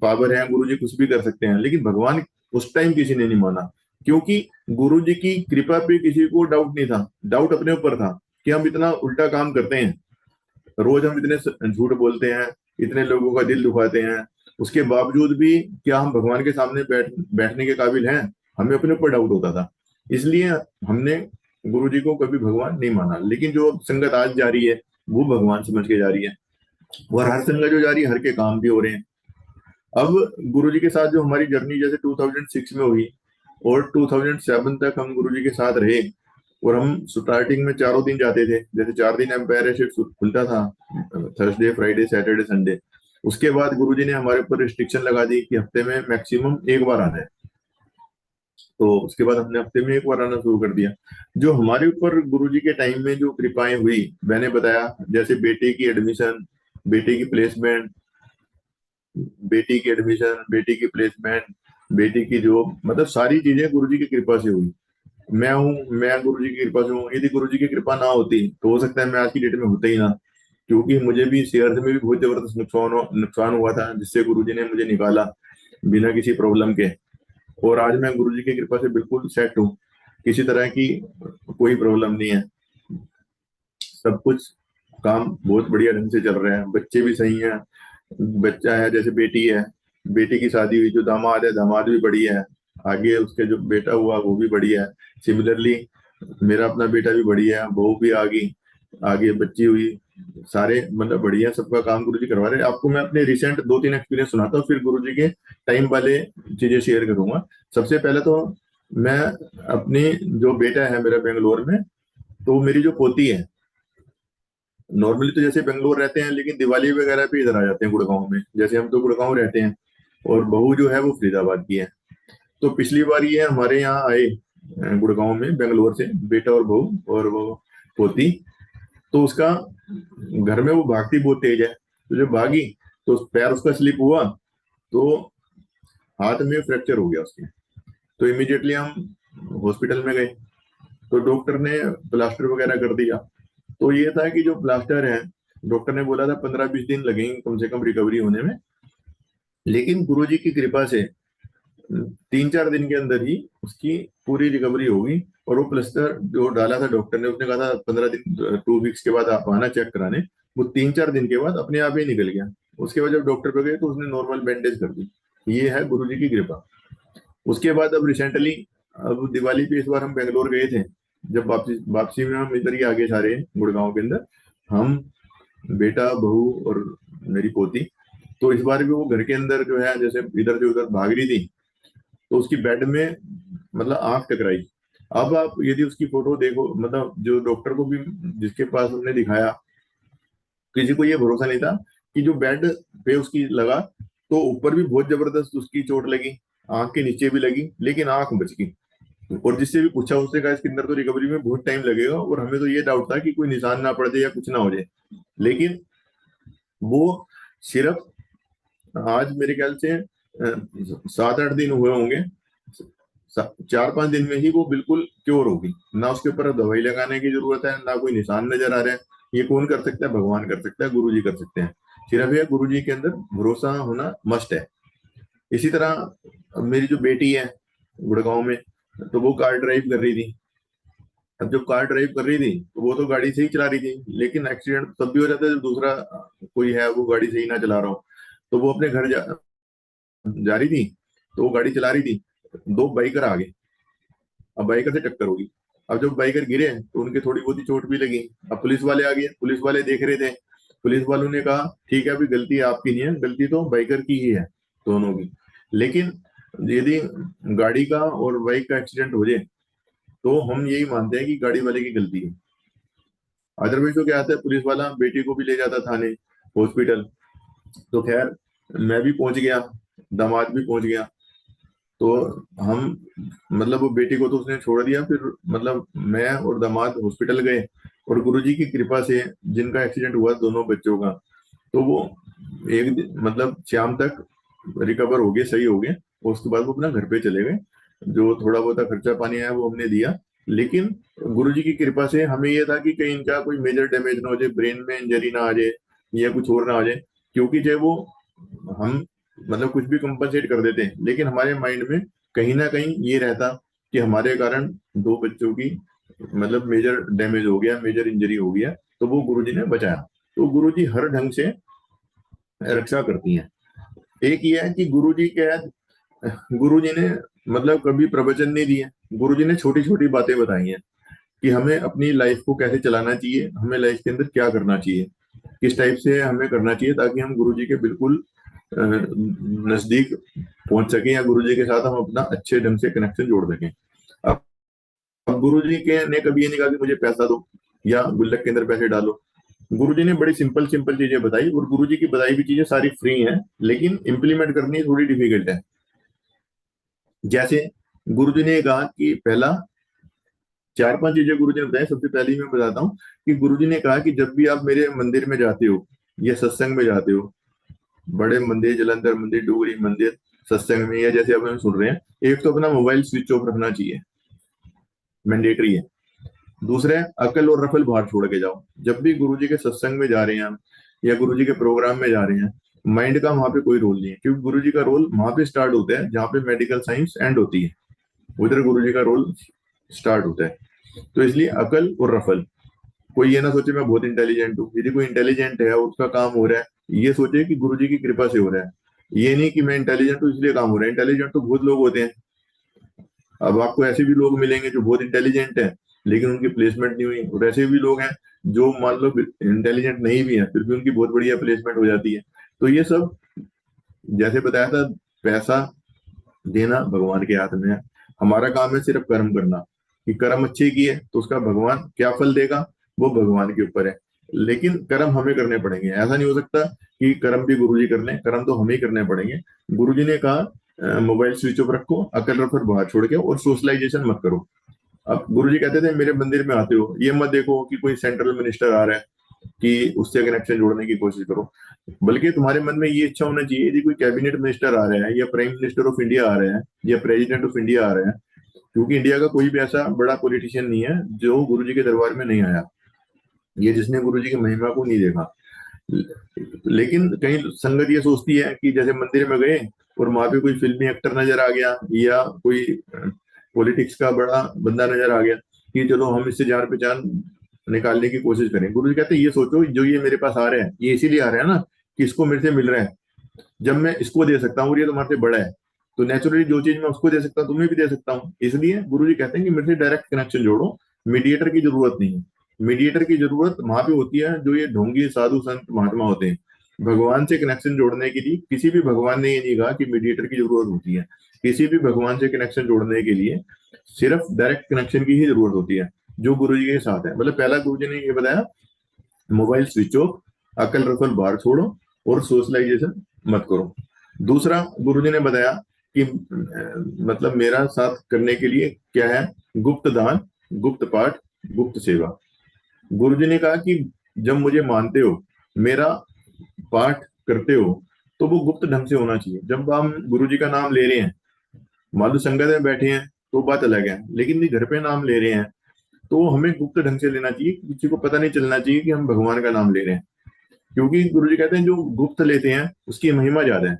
पावर है, गुरुजी कुछ भी कर सकते हैं, लेकिन भगवान उस टाइम किसी ने नहीं माना, क्योंकि गुरुजी की कृपा पे किसी को डाउट नहीं था। डाउट अपने ऊपर था कि हम इतना उल्टा काम करते हैं, रोज हम इतने झूठ बोलते हैं, इतने लोगों का दिल दुखाते हैं, उसके बावजूद भी क्या हम भगवान के सामने बैठने के काबिल हैं? हमें अपने ऊपर डाउट होता था। इसलिए हमने गुरु जी को कभी भगवान नहीं माना। लेकिन जो संगत आज जा रही है वो भगवान समझ के जा रही है, और हर संगत जो जा रही है हर के काम भी हो रहे हैं। अब गुरु जी के साथ जो हमारी जर्नी जैसे 2006 में हुई और 2007 तक हम गुरु जी के साथ रहे, और हम स्टार्टिंग में चारों दिन जाते थे, जैसे 4 दिन एम्पायर शिफ्ट खुलता था, थर्सडे फ्राइडे सैटरडे संडे। उसके बाद गुरुजी ने हमारे ऊपर रिस्ट्रिक्शन लगा दी कि हफ्ते में मैक्सिमम एक बार आना है। तो उसके बाद हमने हफ्ते में एक बार आना शुरू कर दिया। जो हमारे ऊपर गुरुजी के टाइम में जो कृपाएं हुई, मैंने बताया, जैसे बेटे की एडमिशन, बेटे की प्लेसमेंट, बेटी की एडमिशन, बेटी की प्लेसमेंट, बेटी की जॉब, मतलब सारी चीजें गुरुजी की कृपा से हुई। मैं गुरु जी की कृपा से हूँ। यदि गुरु जी की कृपा ना होती तो हो सकता है मैं आज की डेट में होता ही ना, क्योंकि मुझे भी शेयर में भी बहुत जबरदस्त नुकसान हुआ था, जिससे गुरु जी ने मुझे निकाला बिना किसी प्रॉब्लम के। और आज मैं गुरु जी की कृपा से बिल्कुल सेट हूँ, किसी तरह की कोई प्रॉब्लम नहीं है, सब कुछ काम बहुत बढ़िया ढंग से चल रहे हैं, बच्चे भी सही हैं। बच्चा है, जैसे बेटी है, बेटी की शादी हुई, जो दामाद है दामाद भी बढ़िया है, आगे उसके जो बेटा हुआ वो भी बढ़िया है। सिमिलरली मेरा अपना बेटा भी बढ़िया है, बहू भी आ गई, आगे बच्ची हुई, सारे मतलब बढ़िया, सबका काम गुरुजी करवा रहे हैं। आपको मैं अपने रिसेंट 2-3 एक्सपीरियंस सुनाता हूँ, फिर गुरुजी के टाइम वाले चीजें शेयर करूंगा। सबसे पहले तो मैं अपनी, जो बेटा है मेरा बेंगलोर में, तो मेरी जो पोती है, नॉर्मली तो जैसे बेंगलोर रहते हैं, लेकिन दिवाली वगैरह पे इधर आ जाते हैं गुड़गांव में, जैसे हम तो गुड़गांव रहते हैं, और बहू जो है वो फरीदाबाद की है। तो पिछली बार ये हमारे यहाँ आए गुड़गांव में, बेंगलोर से, बेटा और बहू और वो पोती। तो उसका घर में वो भागती बहुत तेज है, तो जब भागी तो पैर उसका स्लिप हुआ, तो हाथ में फ्रैक्चर हो गया उसके। तो इमीडिएटली हम हॉस्पिटल में गए, तो डॉक्टर ने प्लास्टर वगैरह कर दिया। तो ये था कि जो प्लास्टर है, डॉक्टर ने बोला था 15-20 दिन लगेंगे कम से कम रिकवरी होने में, लेकिन गुरुजी की कृपा से 3-4 दिन के अंदर ही उसकी पूरी रिकवरी होगी। और वो प्लास्टर जो डाला था डॉक्टर ने, उसने कहा था 15 दिन 2 वीक्स के बाद आप आना चेक कराने, वो 3-4 दिन के बाद अपने आप ही निकल गया। उसके बाद जब डॉक्टर पे गए तो उसने नॉर्मल बैंडेज कर दी। ये है गुरुजी की कृपा। उसके बाद अब रिसेंटली, अब दिवाली पे इस बार हम बेंगलोर गए थे, जब वापसी वापसी में हम इधर ही आगे सारे गुड़गांव के अंदर, हम बेटा बहू और मेरी पोती। तो इस बार भी वो घर के अंदर जो है, जैसे इधर से उधर भाग रही थी, तो उसकी बेड में मतलब आंख टकराई। अब आप यदि उसकी फोटो देखो, मतलब जो डॉक्टर को भी जिसके पास हमने दिखाया, किसी को ये भरोसा नहीं था कि जो बेड पे उसकी लगा, तो ऊपर भी बहुत जबरदस्त उसकी चोट लगी, आंख के नीचे भी लगी, लेकिन आंख बच गई। और जिससे भी पूछा, उससे कहा इसके अंदर तो रिकवरी में बहुत टाइम लगेगा, और हमें तो ये डाउट था कि कोई निशान ना पड़ जाए या कुछ ना हो जाए। लेकिन वो सिर्फ आज मेरे ख्याल से 7-8 दिन हुए होंगे, 4-5 दिन में ही वो बिल्कुल क्योर होगी। ना उसके ऊपर दवाई लगाने की जरूरत है, ना कोई निशान नजर आ रहे हैं। ये कौन कर सकता है? भगवान कर सकता है, गुरु जी कर सकते हैं। सिर्फ ये गुरु जी के अंदर भरोसा होना मस्ट है। इसी तरह अब मेरी जो बेटी है गुड़गांव में, तो वो कार ड्राइव कर रही थी। अब जब कार ड्राइव कर रही थी तो वो तो गाड़ी सही चला रही थी, लेकिन एक्सीडेंट तब भी हो जाता है जब दूसरा कोई है वो गाड़ी सही ना चला रहा हो। तो वो अपने घर जा रही थी, तो वो गाड़ी चला रही थी, दो बाइकर आ गए। अब बाइकर से टक्कर होगी। अब जब बाइकर गिरे तो उनके थोड़ी बहुत ही चोट भी लगी। अब पुलिस वाले आ गए, पुलिस वाले देख रहे थे। पुलिस वालों ने कहा ठीक है, अभी गलती आपकी नहीं है, गलती तो बाइकर की ही है, दोनों की। लेकिन यदि गाड़ी का और बाइक का एक्सीडेंट हो जाए तो हम यही मानते हैं कि गाड़ी वाले की गलती है। अदरवाइज तो क्या आता है, पुलिस वाला बेटी को भी ले जाता थाने, हॉस्पिटल। तो खैर मैं भी पहुंच गया, दामाद भी पहुंच गया। तो हम मतलब वो बेटी को तो उसने छोड़ दिया, फिर मतलब मैं और दामाद हॉस्पिटल गए, और गुरुजी की कृपा से जिनका एक्सीडेंट हुआ दोनों बच्चों का, तो वो मतलब शाम तक रिकवर हो गए, सही हो गए। और उसके बाद वो अपना घर पे चले गए। जो थोड़ा बहुत खर्चा पानी आया वो हमने दिया, लेकिन गुरुजी की कृपा से हमें ये था कि कहीं इनका कोई मेजर डैमेज ना हो जाए, ब्रेन में इंजरी ना आ जाए या कुछ और ना आ जाए। क्योंकि चाहे वो हम मतलब कुछ भी कंपनसेट कर देते हैं, लेकिन हमारे माइंड में कहीं ना कहीं ये रहता कि हमारे कारण दो बच्चों की मतलब मेजर डैमेज हो गया, मेजर इंजरी हो गया, तो वो गुरुजी ने बचाया। तो गुरुजी हर ढंग से रक्षा करती हैं। एक ये है कि गुरुजी क्या है, गुरुजी ने मतलब कभी प्रवचन नहीं दिए, गुरुजी ने छोटी छोटी बातें बताई हैं कि हमें अपनी लाइफ को कैसे चलाना चाहिए, हमें लाइफ के अंदर क्या करना चाहिए, किस टाइप से हमें करना चाहिए, ताकि हम गुरुजी के बिल्कुल नजदीक पहुंच सकें, या गुरुजी के साथ हम अपना अच्छे ढंग से कनेक्शन जोड़ सकें। अब गुरुजी के ने कभी ये नहीं कहा कि मुझे पैसा दो या गुल्लक के अंदर पैसे डालो। गुरुजी ने बड़ी सिंपल सिंपल चीजें बताई, और गुरुजी की बताई हुई चीजें सारी फ्री हैं, लेकिन इम्प्लीमेंट करनी थोड़ी डिफिकल्ट है। जैसे गुरुजी ने कहा कि पहला चार पांच चीजें गुरुजी ने बताई। सबसे पहली मैं बताता हूँ कि गुरुजी ने कहा कि जब भी आप मेरे मंदिर में जाते हो या सत्संग में जाते हो, बड़े मंदिर, जलंधर मंदिर, डुगरी मंदिर, सत्संग में, या जैसे अब हम सुन रहे हैं, एक तो अपना मोबाइल स्विच ऑफ रखना चाहिए, मैंडेटरी है। दूसरा है अकल और रफल बाहर छोड़ के जाओ। जब भी गुरुजी के सत्संग में जा रहे हैं हम, या गुरुजी के प्रोग्राम में जा रहे हैं, माइंड का वहां पे कोई रोल नहीं है, क्योंकि गुरुजी का रोल वहां पे स्टार्ट होता है जहाँ पे मेडिकल साइंस एंड होती है, उधर गुरुजी का रोल स्टार्ट होता है। तो इसलिए अकल और रफल, कोई ये ना सोचे मैं बहुत इंटेलिजेंट हूँ। यदि कोई इंटेलिजेंट है, उसका काम हो रहा है, ये सोचे कि गुरुजी की कृपा से हो रहा है। ये नहीं कि मैं इंटेलिजेंट हूँ इसलिए काम हो रहा है। इंटेलिजेंट तो बहुत लोग होते हैं। अब आपको ऐसे भी लोग मिलेंगे जो बहुत इंटेलिजेंट है, लेकिन उनकी प्लेसमेंट नहीं हुई, और ऐसे भी लोग हैं जो मान लो इंटेलिजेंट नहीं भी है, फिर भी उनकी बहुत बढ़िया प्लेसमेंट हो जाती है। तो ये सब जैसे बताया था, पैसा देना भगवान के हाथ में है। हमारा काम है सिर्फ कर्म करना, कि कर्म अच्छे किए तो उसका भगवान क्या फल देगा, वो भगवान के ऊपर है। लेकिन कर्म हमें करने पड़ेंगे। ऐसा नहीं हो सकता कि कर्म भी गुरुजी कर लें, कर्म तो हमें ही करने पड़ेंगे। गुरुजी ने कहा मोबाइल स्विच ऑफ रखो, अकल रफर बाहर छोड़ के, और सोशलाइजेशन मत करो। अब गुरुजी कहते थे मेरे मंदिर में आते हो, ये मत देखो कि कोई सेंट्रल मिनिस्टर आ रहा है कि उससे कनेक्शन जोड़ने की कोशिश करो, बल्कि तुम्हारे मन में ये इच्छा होना चाहिए, यदि कोई कैबिनेट मिनिस्टर आ रहा है, या प्राइम मिनिस्टर ऑफ इंडिया आ रहे हैं, या प्रेसिडेंट ऑफ इंडिया आ रहे हैं, क्योंकि इंडिया का कोई भी ऐसा बड़ा पॉलिटिशियन नहीं है जो गुरुजी के दरबार में नहीं आया, ये जिसने गुरुजी की महिमा को नहीं देखा। लेकिन कहीं संगत ये सोचती है कि जैसे मंदिर में गए और वहां पे कोई फिल्मी एक्टर नजर आ गया, या कोई पॉलिटिक्स का बड़ा बंदा नजर आ गया, कि चलो हम इससे जान पहचान निकालने की कोशिश करें। गुरु जी कहते हैं ये सोचो, जो ये मेरे पास आ रहे हैं ये इसीलिए आ रहे हैं ना कि इसको मेरे से मिल रहा है। जब मैं इसको दे सकता हूँ और ये तुम्हारे से बड़ा है, तो नेचुरली जो चीज मैं उसको दे सकता हूँ तुम्हें भी दे सकता हूँ। इसलिए गुरु जी कहते हैं कि मेरे से डायरेक्ट कनेक्शन जोड़ो, मीडिएटर की जरूरत नहीं है। मीडिएटर की जरूरत वहां पे होती है जो ये ढोंगी साधु संत महात्मा होते हैं। भगवान से कनेक्शन जोड़ने के लिए किसी भी भगवान ने ये नहीं कहा कि मीडिएटर की जरूरत होती है। किसी भी भगवान से कनेक्शन जोड़ने के लिए सिर्फ डायरेक्ट कनेक्शन की ही जरूरत होती है, जो गुरु जी के साथ है। मतलब पहला गुरु जी ने ये बताया मोबाइल स्विच ऑफ, अकल रफल बाहर छोड़ो, और सोशलाइजेशन मत करो। दूसरा गुरु जी ने बताया कि मतलब मेरा साथ करने के लिए क्या है, गुप्त दान, गुप्त पाठ, गुप्त सेवा। गुरु जी ने कहा कि जब मुझे मानते हो, मेरा पाठ करते हो, तो वो गुप्त ढंग से होना चाहिए। जब हम गुरु जी का नाम ले रहे हैं, मान लो संगत में बैठे हैं तो बात अलग है, लेकिन घर पे नाम ले रहे हैं तो हमें गुप्त ढंग से लेना चाहिए, किसी को पता नहीं चलना चाहिए कि हम भगवान का नाम ले रहे हैं। क्योंकि गुरु जी कहते हैं जो गुप्त लेते हैं उसकी महिमा ज्यादा है,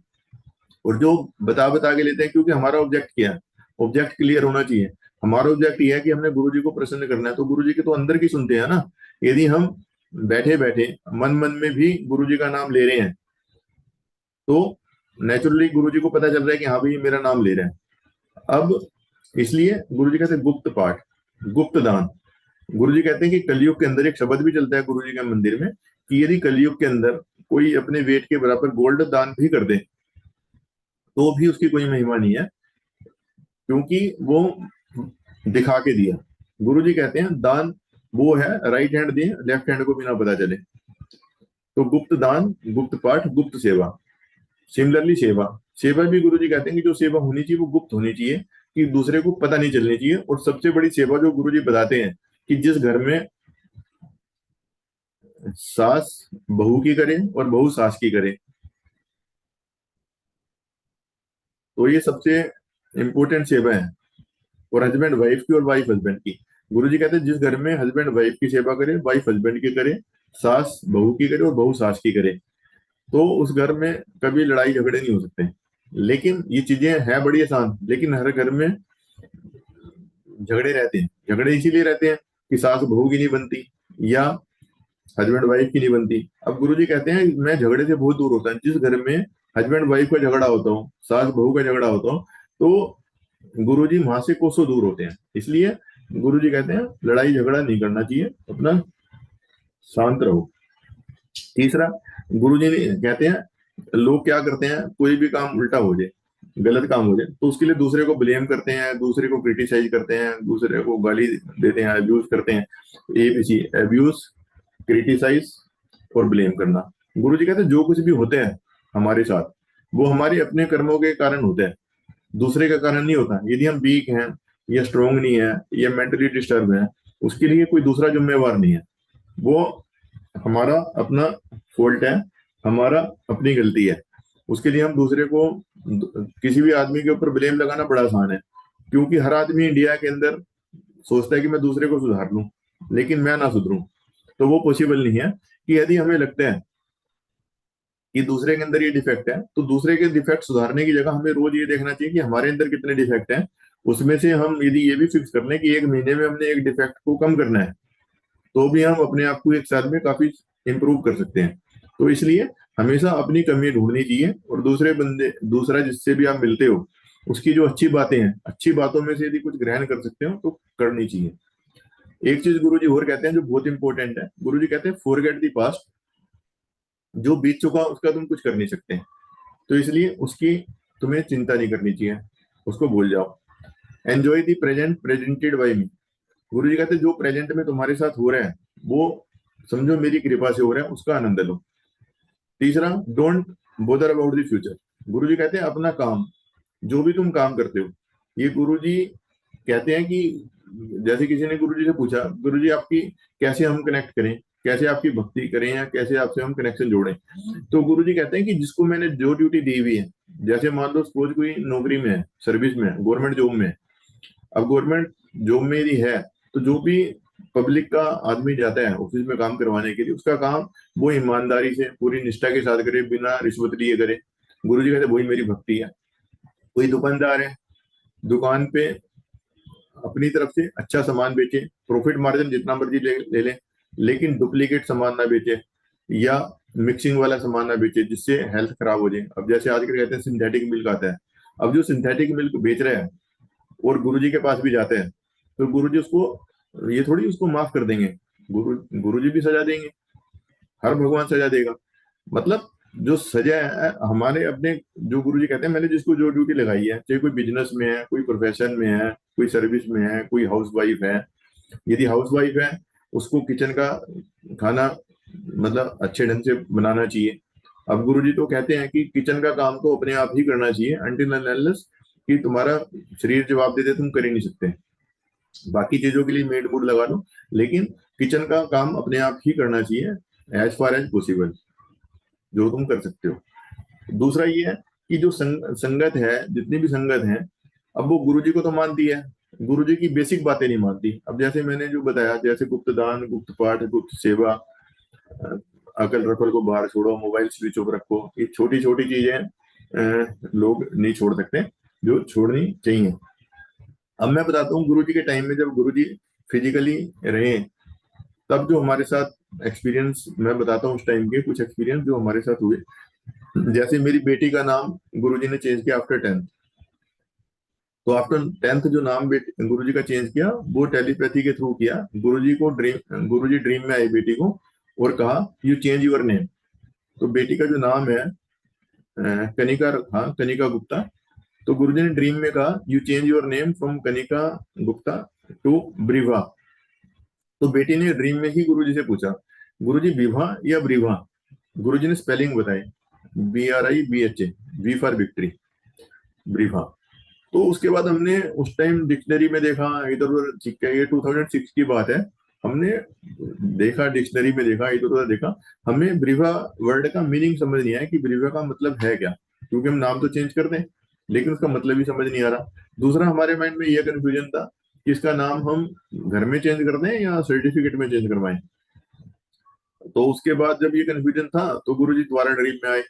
और जो बता बता के लेते हैं, क्योंकि हमारा ऑब्जेक्ट क्या है, ऑब्जेक्ट क्लियर होना चाहिए। हमारा ऑब्जेक्ट ये है कि हमने गुरु जी को प्रसन्न करना है, तो गुरु जी के तो अंदर की सुनते हैं ना। यदि हम बैठे बैठे मन मन में भी गुरु जी का नाम ले रहे हैं, तो नेचुरली गुरु जी को पता चल रहा है कि हाँ भाई ये मेरा नाम ले रहे हैं। अब इसलिए गुरु जी कहते हैं गुप्त पाठ, गुप्त दान। गुरु जी कहते हैं कि कलयुग के अंदर एक शब्द भी चलता है गुरु जी के मंदिर में, कि यदि कलयुग के अंदर कोई अपने वेट के बराबर गोल्ड दान भी कर दे, तो भी उसकी कोई महिमा नहीं है, क्योंकि वो दिखा के दिया। गुरु जी कहते हैं दान वो है राइट हैंड दे, लेफ्ट हैंड को भी ना पता चले। तो गुप्त दान, गुप्त पाठ, गुप्त सेवा। सिमिलरली सेवा, सेवा भी गुरुजी कहते हैं कि जो सेवा होनी चाहिए वो गुप्त होनी चाहिए, कि दूसरे को पता नहीं चलनी चाहिए। और सबसे बड़ी सेवा जो गुरुजी बताते हैं कि जिस घर में सास बहू की करे और बहू सास की करे, तो ये सबसे इंपॉर्टेंट सेवा है। और हस्बैंड वाइफ की और वाइफ हस्बैंड की। गुरुजी कहते हैं जिस घर में हस्बैंड वाइफ की सेवा करे, वाइफ हस्बैंड की करे, सास बहू की करे और बहू सास की करे, तो उस घर में कभी लड़ाई झगड़े नहीं हो सकते। लेकिन ये चीजें हैं बड़ी आसान, लेकिन हर घर में झगड़े रहते हैं। झगड़े इसीलिए रहते हैं कि सास बहू की नहीं बनती या हस्बैंड वाइफ की नहीं बनती। अब गुरुजी कहते हैं मैं झगड़े से बहुत दूर होता है। जिस घर में हस्बैंड वाइफ का झगड़ा होता हो, सास बहू का झगड़ा होता हो, तो गुरुजी वहां से कोसों दूर होते हैं। इसलिए गुरुजी कहते हैं लड़ाई झगड़ा नहीं करना चाहिए, अपना शांत रहो। तीसरा, गुरुजी ने कहते हैं लोग क्या करते हैं, कोई भी काम उल्टा हो जाए, गलत काम हो जाए, तो उसके लिए दूसरे को ब्लेम करते हैं, दूसरे को क्रिटिसाइज करते हैं, दूसरे को गाली देते हैं, अब्यूज करते हैं। ABC, अब्यूज, क्रिटिसाइज और ब्लेम करना। गुरुजी कहते हैं जो कुछ भी होते हैं हमारे साथ, वो हमारे अपने कर्मों के कारण होते हैं, दूसरे का कारण नहीं होता। यदि हम वीक हैं या स्ट्रोंग नहीं है या मेंटली डिस्टर्ब है, उसके लिए कोई दूसरा जिम्मेवार नहीं है। वो हमारा अपना फॉल्ट है, हमारा अपनी गलती है। उसके लिए हम दूसरे को, किसी भी आदमी के ऊपर ब्लेम लगाना बड़ा आसान है, क्योंकि हर आदमी इंडिया के अंदर सोचता है कि मैं दूसरे को सुधार लूं, लेकिन मैं ना सुधरूं। तो वो पॉसिबल नहीं है। कि यदि हमें लगता है कि दूसरे के अंदर ये डिफेक्ट है, तो दूसरे के डिफेक्ट सुधारने की जगह हमें रोज ये देखना चाहिए कि हमारे अंदर कितने डिफेक्ट हैं। उसमें से हम यदि ये भी फिक्स कर लें कि एक महीने में हमने एक डिफेक्ट को कम करना है, तो भी हम अपने आप को एक साल में काफी इंप्रूव कर सकते हैं। तो इसलिए हमेशा अपनी कमी ढूंढनी चाहिए, और दूसरा जिससे भी आप मिलते हो, उसकी जो अच्छी बातें हैं, अच्छी बातों में से यदि कुछ ग्रहण कर सकते हो तो करनी चाहिए। एक चीज गुरुजी और कहते हैं जो बहुत इंपॉर्टेंट है, गुरुजी कहते हैं फॉरगेट द पास्ट। जो बीत चुका उसका तुम कुछ कर नहीं सकते, तो इसलिए उसकी तुम्हें चिंता नहीं करनी चाहिए, उसको भूल जाओ। Enjoy the present presented by me. Guru ji कहते हैं जो प्रेजेंट में तुम्हारे साथ हो रहा है वो समझो मेरी कृपा से हो रहा है, उसका आनंद लो। तीसरा, don't bother about the future. गुरु जी कहते हैं अपना काम, जो भी तुम काम करते हो, ये गुरु जी कहते हैं कि जैसे किसी ने गुरु जी से पूछा, गुरु जी आपकी कैसे हम कनेक्ट करें, कैसे आपकी भक्ति करें, या कैसे आपसे हम कनेक्शन जोड़ें, तो गुरु जी कहते हैं कि जिसको मैंने जो ड्यूटी दी हुई है, जैसे मान लो सपोज कोई नौकरी में है, सर्विस में है, गवर्नमेंट जॉब में है। अब गवर्नमेंट जॉब में यदि है, तो जो भी पब्लिक का आदमी जाता है ऑफिस में काम करवाने के लिए, उसका काम वो ईमानदारी से पूरी निष्ठा के साथ करे, बिना रिश्वत लिए करे। गुरु जी कहते हैं वही मेरी भक्ति है। कोई दुकानदार है, दुकान पे अपनी तरफ से अच्छा सामान बेचे, प्रॉफिट मार्जिन जितना मर्जी ले ले, लेकिन डुप्लीकेट सामान ना बेचे या मिक्सिंग वाला सामान ना बेचे जिससे हेल्थ खराब हो जाए। अब जैसे आजकल कहते हैं सिंथेटिक मिल्क आता है, अब जो सिंथेटिक मिल्क बेच रहा है और गुरुजी के पास भी जाते हैं, तो गुरुजी उसको ये थोड़ी उसको माफ कर देंगे, गुरुजी भी सजा देंगे, हर भगवान सजा देगा। मतलब जो सजा है हमारे अपने, जो गुरुजी कहते हैं मैंने जिसको जो ड्यूटी लगाई है, चाहे कोई बिजनेस में है, कोई प्रोफेशन में है, कोई सर्विस में है, कोई हाउस वाइफ है। यदि हाउस वाइफ है, उसको किचन का खाना मतलब अच्छे ढंग से बनाना चाहिए। अब गुरुजी तो कहते हैं कि किचन का काम तो अपने आप ही करना चाहिए, अनटिल अनलेस कि तुम्हारा शरीर जवाब देते तुम कर ही नहीं सकते। बाकी चीजों के लिए मेड मूड लगा लो, लेकिन किचन का काम अपने आप ही करना चाहिए एज फार एज पॉसिबल, जो तुम कर सकते हो। दूसरा ये है कि जो संगत है, जितनी भी संगत है, अब वो गुरुजी को तो मानती है, गुरुजी की बेसिक बातें नहीं मानती। अब जैसे मैंने जो बताया, जैसे गुप्त दान, गुप्त पाठ, गुप्त सेवा, अकल रफल को बाहर छोड़ो, मोबाइल स्विच ऑफ रखो, ये छोटी छोटी चीजें लोग नहीं छोड़ सकते, जो छोड़नी चाहिए। अब मैं बताता हूँ गुरुजी के टाइम में जब गुरुजी फिजिकली रहे, तब जो हमारे साथ एक्सपीरियंस मैं बताता हूँ, उस टाइम के कुछ एक्सपीरियंस जो हमारे साथ हुए। जैसे मेरी बेटी का नाम गुरुजी ने चेंज किया आफ्टर 10th। तो आफ्टर 10th जो नाम गुरुजी का चेंज किया, वो टेलीपैथी के थ्रू किया। गुरुजी ड्रीम में आई बेटी को और कहा यू चेंज योर नेम। तो बेटी का जो नाम है कनिका, हाँ कनिका गुप्ता, तो गुरुजी ने ड्रीम में कहा you change your name from Kanika Gupta to Briva. तो बेटी ने ड्रीम में ही गुरुजी से पूछा गुरुजी विभा या ब्रिवा। गुरुजी ने स्पेलिंग बताई, BRIVHA, वी फॉर विक्ट्री, ब्रीफा। तो उसके बाद हमने उस टाइम डिक्शनरी में देखा, इधर उधर ठीक है, ये 2006 की बात है। हमने देखा डिक्शनरी में, देखा इधर उधर देखा, हमें ब्रीवा वर्ड का मीनिंग समझ नहीं आया कि ब्रीवा का मतलब है क्या, क्योंकि हम नाम तो चेंज कर दें लेकिन उसका मतलब ही समझ नहीं आ रहा। दूसरा हमारे माइंड में यह कंफ्यूजन था कि इसका नाम हम घर में चेंज कर दें या सर्टिफिकेट में चेंज करवाएं। तो उसके बाद जब ये कंफ्यूजन था तो गुरुजी दोबारा ड्रीम में आए।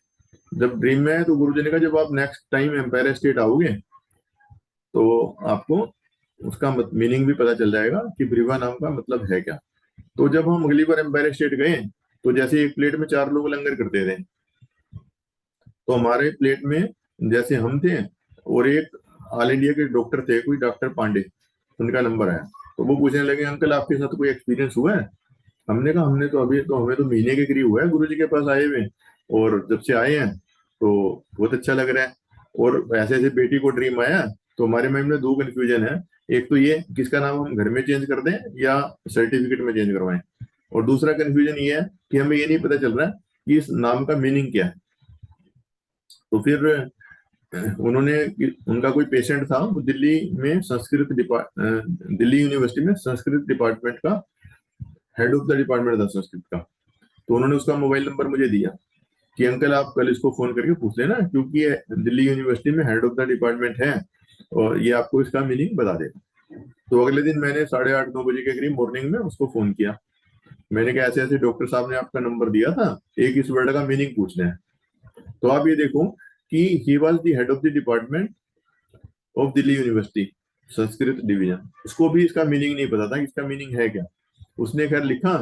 जब ड्रीम में आए तो गुरुजी ने कहा जब आप नेक्स्ट टाइम एम्पायर स्टेट आओगे तो आपको उसका मीनिंग भी पता चल जाएगा कि ब्रीवा नाम का मतलब है क्या। तो जब हम अगली बार एम्पायर स्टेट गए तो जैसे एक प्लेट में 4 लोग लंगर करते थे, तो हमारे प्लेट में जैसे हम थे और एक ऑल इंडिया के डॉक्टर थे, कोई डॉक्टर पांडे, उनका नंबर आया। तो वो पूछने लगे अंकल आपके साथ कोई एक्सपीरियंस हुआ है? हमने कहा हमने तो अभी तो हमें तो महीने के करीब हुआ है गुरुजी के पास आए हुए, और जब से आए हैं तो बहुत अच्छा लग रहा है। और ऐसे ऐसे बेटी को ड्रीम आया। तो हमारे माइंड में दो कंफ्यूजन है, एक तो ये किसका नाम हम घर में चेंज कर दें या सर्टिफिकेट में चेंज करवाएं, और दूसरा कंफ्यूजन ये है कि हमें ये नहीं पता चल रहा कि इस नाम का मीनिंग क्या है। तो फिर उन्होंने, उनका कोई पेशेंट था, वो दिल्ली में दिल्ली यूनिवर्सिटी में संस्कृत डिपार्टमेंट का हेड ऑफ द डिपार्टमेंट था संस्कृत का। तो उन्होंने उसका मोबाइल नंबर मुझे दिया कि अंकल आप कल इसको फोन करके पूछ लेना, क्योंकि ये दिल्ली यूनिवर्सिटी में हेड ऑफ द डिपार्टमेंट है और ये आपको इसका मीनिंग बता देगा। तो अगले दिन मैंने 8:30-9 बजे के करीब मॉर्निंग में उसको फोन किया। मैंने कहा ऐसे ऐसे डॉक्टर साहब ने आपका नंबर दिया था, एक इस वर्ड का मीनिंग पूछना है। तो आप ये देखो कि he was the head of the department of Delhi university Sanskrit division, उसको भी इसका मीनिंग नहीं पता था कि इसका मीनिंग है क्या। उसने खैर लिखा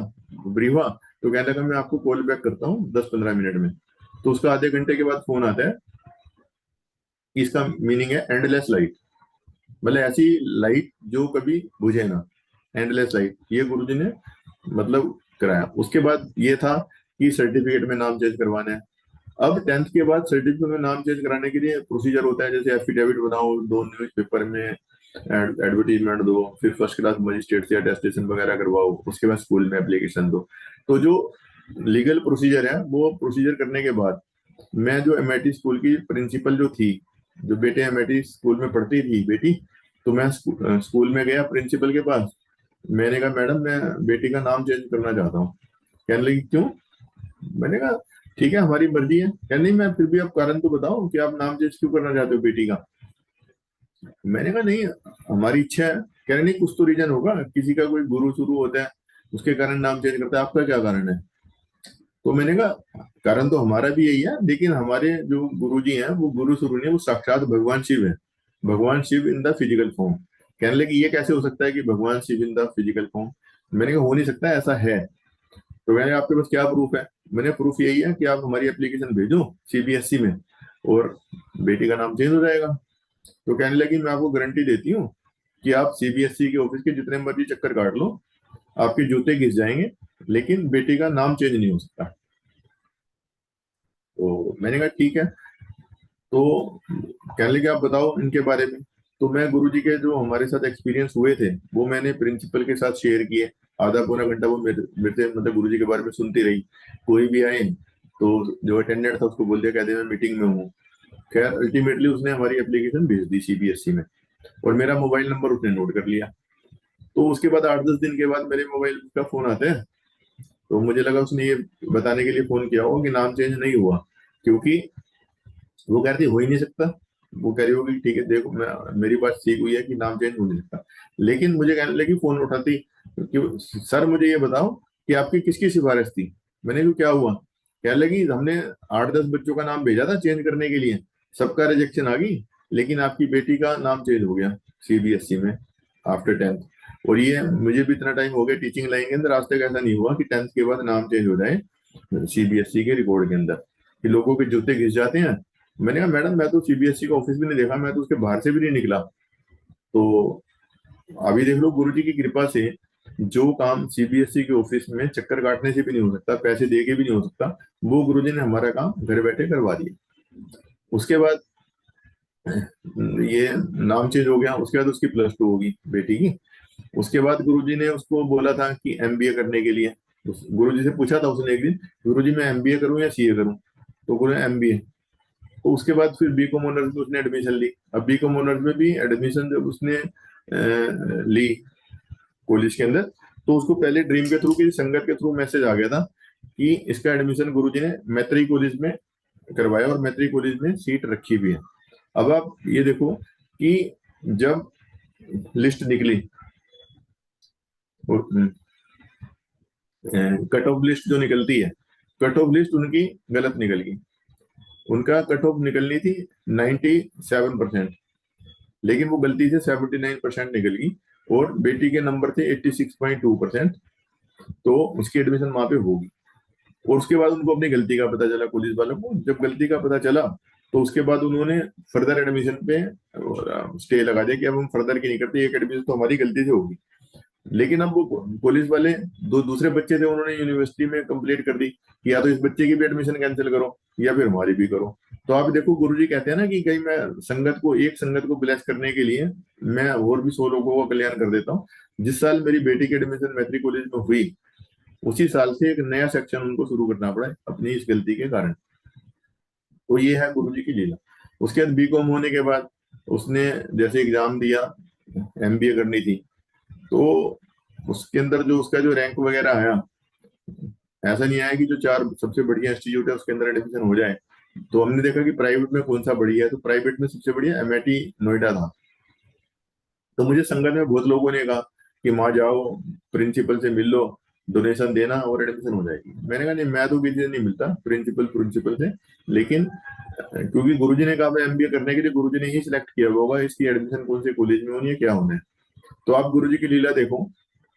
ब्रीवा, तो कहने लगा मैं आपको कॉल बैक करता हूँ 10-15 मिनट में। तो उसका आधे घंटे के बाद फोन आता है कि इसका मीनिंग है एंडलेस लाइट, मतलब ऐसी लाइट जो कभी बुझे ना, एंडलेस लाइट, ये गुरुजी ने मतलब कराया। उसके बाद ये था कि सर्टिफिकेट में नाम चेंज करवाना है। अब 10th के बाद सर्टिफिकेट में नाम चेंज कराने के लिए प्रोसीजर होता है, जैसे एफिडेविट बनाओ, 2 न्यूज़पेपर में एडवर्टीजमेंट दो, फिर फर्स्ट क्लास मजिस्ट्रेट से अटेस्टेशन वगैरह करवाओ, उसके बाद स्कूल में एप्लीकेशन दो। तो जो लीगल प्रोसीजर है वो प्रोसीजर करने के बाद मैं जो एमआईटी स्कूल की प्रिंसिपल जो थी, जो बेटे एमआईटी स्कूल में पढ़ती थी बेटी, तो मैं स्कूल में गया प्रिंसिपल के पास। मैंने कहा मैडम मैं बेटी का नाम चेंज करना चाहता हूँ। कहने लगी क्यों? मैंने कहा ठीक है हमारी मर्जी है। कहने नहीं मैं फिर भी आप कारण तो बताओ कि आप नाम चेंज क्यों करना चाहते हो बेटी का। मैंने कहा नहीं हमारी इच्छा है। कह रहे नहीं कुछ तो रीजन होगा, किसी का कोई गुरु शुरू होता है उसके कारण नाम चेंज करता है, आपका क्या कारण है? तो मैंने कहा कारण तो हमारा भी यही है, लेकिन हमारे जो गुरुजी हैं वो गुरु शुरू नहीं है, वो साक्षात भगवान शिव है, भगवान Shiva in the physical form. कहने लगे ये कैसे हो सकता है कि भगवान Shiva in the physical form? मैंने कहा हो नहीं सकता, ऐसा है। तो मैंने आपके पास क्या प्रूफ है? मैंने प्रूफ यही है कि आप हमारी एप्लीकेशन भेजो सीबीएसई में और बेटी का नाम चेंज हो जाएगा। तो कहने लगी मैं आपको गारंटी देती हूँ कि आप सीबीएसई के ऑफिस के जितने मर्जी चक्कर काट लो, आपके जूते घिस जाएंगे, लेकिन बेटी का नाम चेंज नहीं हो सकता। तो मैंने कहा ठीक है। तो कहने लगे आप बताओ इनके बारे में। तो मैं गुरुजी के जो हमारे साथ एक्सपीरियंस हुए थे वो मैंने प्रिंसिपल के साथ शेयर किए। आधा पौना घंटा वो मेरे से मतलब गुरुजी के बारे में सुनती रही। कोई भी आए तो जो अटेंडेंट था उसको बोल दिया कहते मैं मीटिंग में हूँ। खैर अल्टीमेटली उसने हमारी एप्लीकेशन भेज दी सीबीएसई में, और मेरा मोबाइल नंबर उसने नोट कर लिया। तो उसके बाद 8-10 दिन के बाद मेरे मोबाइल का फोन आता है। तो मुझे लगा उसने ये बताने के लिए फोन किया होगा कि नाम चेंज नहीं हुआ, क्योंकि वो कह रही थी हो ही नहीं सकता। वो कह रही होगी ठीक है देखो मैं, मेरी बात ठीक हुई है कि नाम चेंज हो नहीं सकता। लेकिन मुझे कहने लगी फोन उठाती कि सर मुझे ये बताओ कि आपकी किसकी सिफारिश थी। मैंने कहा क्या हुआ? कहने लगी हमने 8-10 बच्चों का नाम भेजा था चेंज करने के लिए, सबका रिजेक्शन आ गई, लेकिन आपकी बेटी का नाम चेंज हो गया सीबीएसई में आफ्टर 10th। और ये मुझे भी इतना टाइम हो गया टीचिंग लाइन के अंदर, आज तक ऐसा नहीं हुआ कि 10th के बाद नाम चेंज हो जाए सीबीएसई के रिकॉर्ड के अंदर, कि लोगों के जूते घिस जाते हैं। मैंने कहा मैडम मैं तो सीबीएसई का ऑफिस भी नहीं देखा, मैं तो उसके बाहर से भी नहीं निकला। तो अभी देख लो गुरुजी की कृपा से जो काम सीबीएसई के ऑफिस में चक्कर काटने से भी नहीं हो सकता, पैसे दे के भी नहीं हो सकता, वो गुरुजी ने हमारा काम घर बैठे करवा दिया। उसके बाद ये नाम चेंज हो गया। उसके बाद उसकी +2 होगी बेटी की। उसके बाद गुरुजी ने उसको बोला था कि एमबीए करने के लिए, गुरुजी से पूछा था उसने एक दिन गुरुजी मैं एमबीए करूं या सीए करूं। तो बोले MBA। तो उसके बाद फिर बीकॉम ऑनर्स में उसने एडमिशन ली। अब बीकॉम ऑनर्स में भी एडमिशन जब उसने ली कॉलेज के अंदर, तो उसको पहले ड्रीम के थ्रू की संगत के थ्रू मैसेज आ गया था कि इसका एडमिशन गुरुजी ने मैत्री कॉलेज में करवाया और मैत्री कॉलेज में सीट रखी भी है। अब आप ये देखो कि जब लिस्ट निकली, कट ऑफ लिस्ट जो निकलती है, कट ऑफ लिस्ट उनकी गलत निकल गई। उनका कट ऑफ निकलनी थी 97%, लेकिन वो गलती से 79% निकल गई और बेटी के नंबर थे 86.2%। तो उसकी एडमिशन वहां पे होगी। और उसके बाद उनको अपनी गलती का पता चला, पुलिस वालों को जब गलती का पता चला, तो उसके बाद उन्होंने फर्दर एडमिशन पे स्टे लगा दिया कि अब हम फर्दर की नहीं करते, एक एडमिशन तो हमारी गलती से होगी। लेकिन अब वो पुलिस वाले दूसरे बच्चे थे, उन्होंने यूनिवर्सिटी में कंप्लेंट कर दी कि या तो इस बच्चे की भी एडमिशन कैंसिल करो या फिर हमारी भी करो। तो आप देखो, गुरुजी कहते हैं ना कि कहीं मैं एक संगत को ब्लेस करने के लिए मैं और भी 100 लोगों का कल्याण कर देता हूँ। जिस साल मेरी बेटी की एडमिशन मैट्रिक कॉलेज में हुई, उसी साल से एक नया सेक्शन उनको शुरू करना पड़ा अपनी इस गलती के कारण। तो ये है गुरुजी की लीला। उसके बाद बीकॉम होने के बाद उसने जैसे एग्जाम दिया, MBA करनी थी, तो उसके अंदर जो उसका जो रैंक वगैरह आया, ऐसा नहीं आया कि जो 4 सबसे बढ़िया इंस्टीट्यूट है उसके अंदर एडमिशन हो जाए। तो हमने देखा कि प्राइवेट में कौन सा बढ़िया है, तो प्राइवेट में सबसे बढ़िया MIT नोएडा था। तो मुझे संगत में बहुत लोगों ने कहा कि वहां जाओ, प्रिंसिपल से मिल लो, डोनेशन देना और एडमिशन हो जाएगी। मैंने कहा नहीं, मैं तो किसी से नहीं मिलता प्रिंसिपल से। लेकिन क्योंकि गुरुजी ने कहा MBA करने के लिए, गुरुजी ने ही सिलेक्ट किया होगा इसकी एडमिशन कौन से कॉलेज में होनी है, क्या होना है। तो आप गुरुजी की लीला देखो।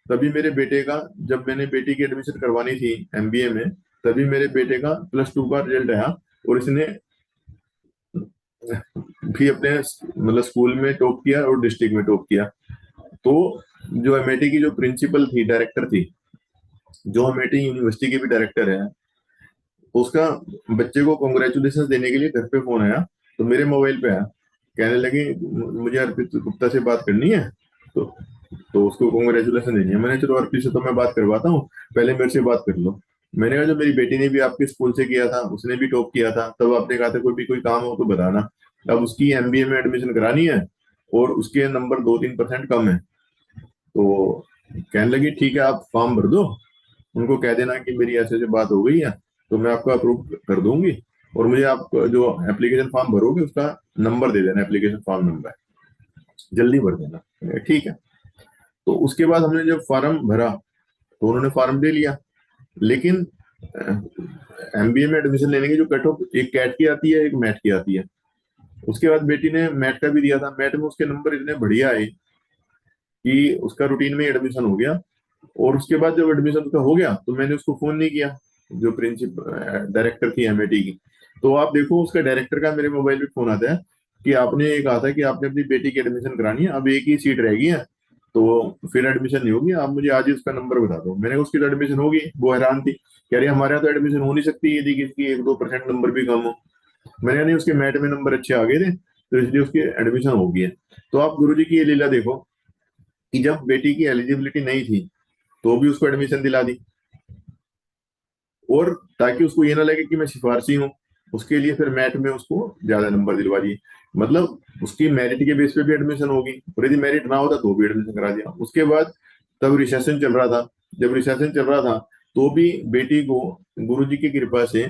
तभी मेरे बेटे का, जब मैंने बेटी की एडमिशन करवानी थी MBA में, तभी मेरे बेटे का +2 का रिजल्ट आया और इसने भी अपने मतलब स्कूल में टॉप किया और डिस्ट्रिक्ट में टॉप किया। तो जो MIT की जो प्रिंसिपल थी, डायरेक्टर थी, जो MIT यूनिवर्सिटी की भी डायरेक्टर है, उसका बच्चे को कॉन्ग्रेचुलेशन देने के लिए घर पे फोन आया। तो मेरे मोबाइल पे आया, कहने लगे मुझे अर्पित गुप्ता से बात करनी है, तो उसको कॉन्ग्रेचुलेशन देनी है। मैंने चलो अर्पित से तो मैं बात करवाता हूँ, पहले मेरे से बात कर लो। मैंने कहा जो मेरी बेटी ने भी आपके स्कूल से किया था, उसने भी टॉप किया था, तब आपने कहा था कोई भी काम हो तो बताना। अब उसकी MBA में एडमिशन करानी है और उसके नंबर 2-3% कम है। तो कहने लगी ठीक है, आप फॉर्म भर दो, उनको कह देना कि मेरी ऐसे ऐसे बात हो गई है, तो मैं आपको अप्रूव कर दूंगी, और मुझे आप जो एप्लीकेशन फॉर्म भरोगे उसका नंबर दे देना, एप्लीकेशन फॉर्म नंबर जल्दी भर देना। ठीक है। तो उसके बाद हमने जब फॉर्म भरा तो उन्होंने फॉर्म दे लिया। लेकिन MBA में एडमिशन लेने की जो कट ऑफ, एक कैट की आती है, एक मैट की आती है। उसके बाद बेटी ने मैट का भी दिया था। मैट में उसके नंबर इतने बढ़िया आए कि उसका रूटीन में एडमिशन हो गया। और उसके बाद जब एडमिशन उसका हो गया तो मैंने उसको फोन नहीं किया, जो प्रिंसिपल डायरेक्टर थी MIT की। तो आप देखो, उसका डायरेक्टर का मेरे मोबाइल पे फोन आता है कि आपने ये कहा था कि आपने अपनी बेटी की एडमिशन करानी है, अब एक ही सीट रहेगी है, तो फिर एडमिशन नहीं होगी, आप मुझे आज ही उसका नंबर बता दो। मैंने कहा उसकी तो एडमिशन होगी। वो हैरान थी, कह रही हमारे यहाँ तो एडमिशन हो नहीं सकती यदि किसी 1-2% नंबर भी कम हो। मैंने कहा नहीं, उसके मैट में नंबर अच्छे आ गए थे तो इसलिए उसकी एडमिशन हो गई है। तो आप गुरुजी की ये लीला देखो कि जब बेटी की एलिजिबिलिटी नहीं थी तो भी उसको एडमिशन दिला दी, और ताकि उसको ये ना लगे कि मैं सिफारसी हूँ, उसके लिए फिर मैट में उसको ज्यादा नंबर दिलवा दिए। मतलब उसकी मेरिट के बेस पे भी एडमिशन होगी, और यदि मेरिट ना होता तो भी एडमिशन करा दिया। उसके बाद तब रिसेशन चल रहा था, जब रिसेशन चल रहा था तो भी बेटी को गुरुजी की कृपा से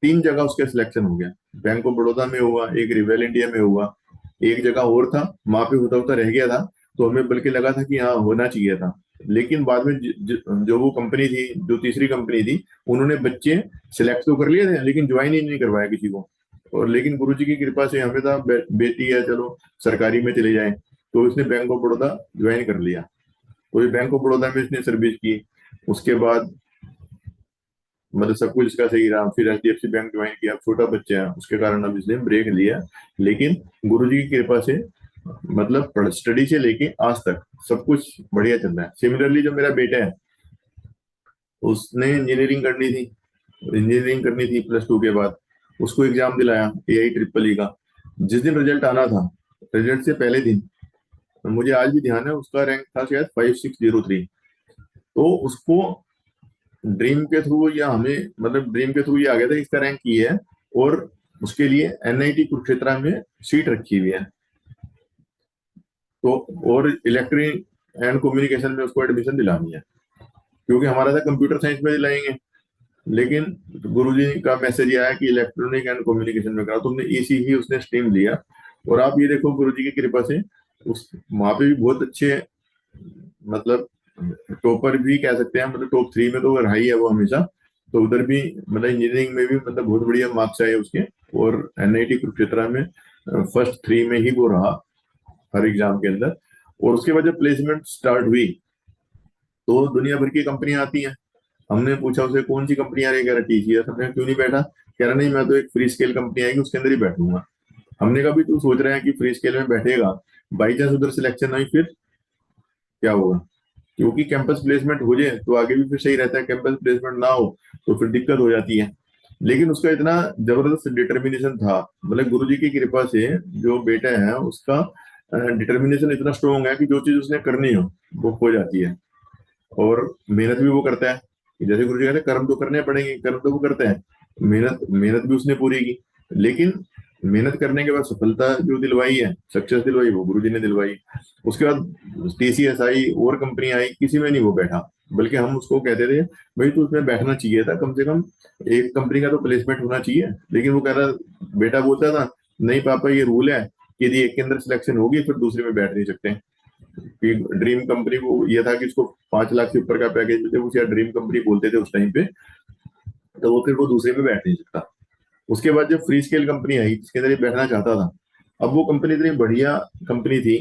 3 जगह उसका सिलेक्शन हो गया। बैंक ऑफ बड़ौदा में हुआ, एक रिवेल इंडिया में हुआ, एक जगह और था, वहां पे होता होता रह गया था। तो हमें बल्कि लगा था कि हाँ होना चाहिए था। लेकिन बाद में जो वो कंपनी थी, जो तीसरी कंपनी थी, उन्होंने बच्चे सिलेक्ट तो कर लिए थे लेकिन ज्वाइन ही नहीं करवाया किसी को। और लेकिन गुरुजी की कृपा से हमें था बेटी है, चलो सरकारी में चले जाए, तो इसने बैंक ऑफ बड़ौदा ज्वाइन कर लिया। तो ये बैंक ऑफ बड़ौदा में इसने सर्विस की। उसके बाद मतलब सब कुछ इसका सही रहा, फिर HDFC बैंक ज्वाइन किया। छोटा बच्चा है, उसके कारण अब इसने ब्रेक लिया। लेकिन गुरुजी की कृपा से मतलब स्टडी से लेके आज तक सब कुछ बढ़िया चल रहा है। सिमिलरली जो मेरा बेटा है, उसने इंजीनियरिंग करनी थी +2 के बाद, उसको एग्जाम दिलाया AIEEE का। जिस दिन रिजल्ट आना था, रिजल्ट से पहले दिन, मुझे आज भी ध्यान है, उसका रैंक था शायद 5603। तो उसको ड्रीम के थ्रू या हमें मतलब ड्रीम के थ्रू ये आ गया था कि इसका रैंक ये है और उसके लिए एनआईटी कुरुक्षेत्र में सीट रखी हुई है। तो और इलेक्ट्रॉनिक एंड कम्युनिकेशन में उसको एडमिशन दिलानी है, क्योंकि हमारा था कंप्यूटर साइंस में दिलाएंगे, लेकिन गुरुजी का मैसेज आया कि इलेक्ट्रॉनिक एंड कम्युनिकेशन में करा, तुमने ईसी ही उसने स्ट्रीम लिया। और आप ये देखो गुरुजी की कृपा से उस वहां पे भी बहुत अच्छे मतलब टॉपर भी कह सकते हैं, मतलब टॉप 3 में तो रहा ही है वो हमेशा। तो उधर भी मतलब इंजीनियरिंग में भी मतलब बहुत बढ़िया मार्क्स आए उसके, और एनआईटी कुरुक्षेत्र में फर्स्ट 3 में ही वो रहा हर एग्जाम के अंदर। और उसके बाद जब प्लेसमेंट स्टार्ट हुई तो दुनिया भर की कंपनियां आती हैं। हमने पूछा उसे कौन सी कंपनी आ रही है, कह रहा टीसीएस। हमने क्यों नहीं बैठा, कह रहा नहीं मैं तो एक फ्री स्केल कंपनी आएगी उसके अंदर ही बैठूंगा। हमने कहा भी तू सोच रहा है कि फ्री स्केल में बैठेगा, बाई चांस उधर सिलेक्शन नहीं, फिर क्या होगा? क्योंकि कैंपस प्लेसमेंट हो जाए तो आगे भी फिर सही रहता है, कैंपस प्लेसमेंट ना हो तो फिर दिक्कत हो जाती है। लेकिन उसका इतना जबरदस्त डिटर्मिनेशन था, मतलब गुरुजी की कृपा से जो बेटा है उसका डिटर्मिनेशन इतना स्ट्रॉन्ग है कि जो चीज उसने करनी हो वो हो जाती है। और मेहनत भी वो करता है, जैसे गुरुजी कहते हैं कर्म तो करने पड़ेंगे, कर्म तो वो करता है। मेहनत मेहनत भी उसने पूरी की, लेकिन मेहनत करने के बाद सफलता जो दिलवाई है, सक्सेस दिलवाई, वो गुरुजी ने दिलवाई। उसके बाद टीसीएस आई और कंपनी आई, किसी में नहीं वो बैठा, बल्कि हम उसको कहते थे भाई तू उसमें बैठना चाहिए था, कम से कम एक कंपनी का तो प्लेसमेंट होना चाहिए। लेकिन वो कह रहा, बेटा बोलता था नहीं पापा ये रूल है कि यदि एक के अंदर सिलेक्शन होगी फिर दूसरे में बैठ नहीं सकते। कि ड्रीम कंपनी को ये था कि इसको 5 लाख से ऊपर का पैकेज मिलते, उसे ड्रीम कंपनी बोलते थे उस टाइम पे, तो वो फिर वो दूसरे में बैठ नहीं सकता। उसके बाद जब फ्री स्केल कंपनी आई जिसके अंदर ये बैठना चाहता था, अब वो कंपनी इतनी बढ़िया कंपनी थी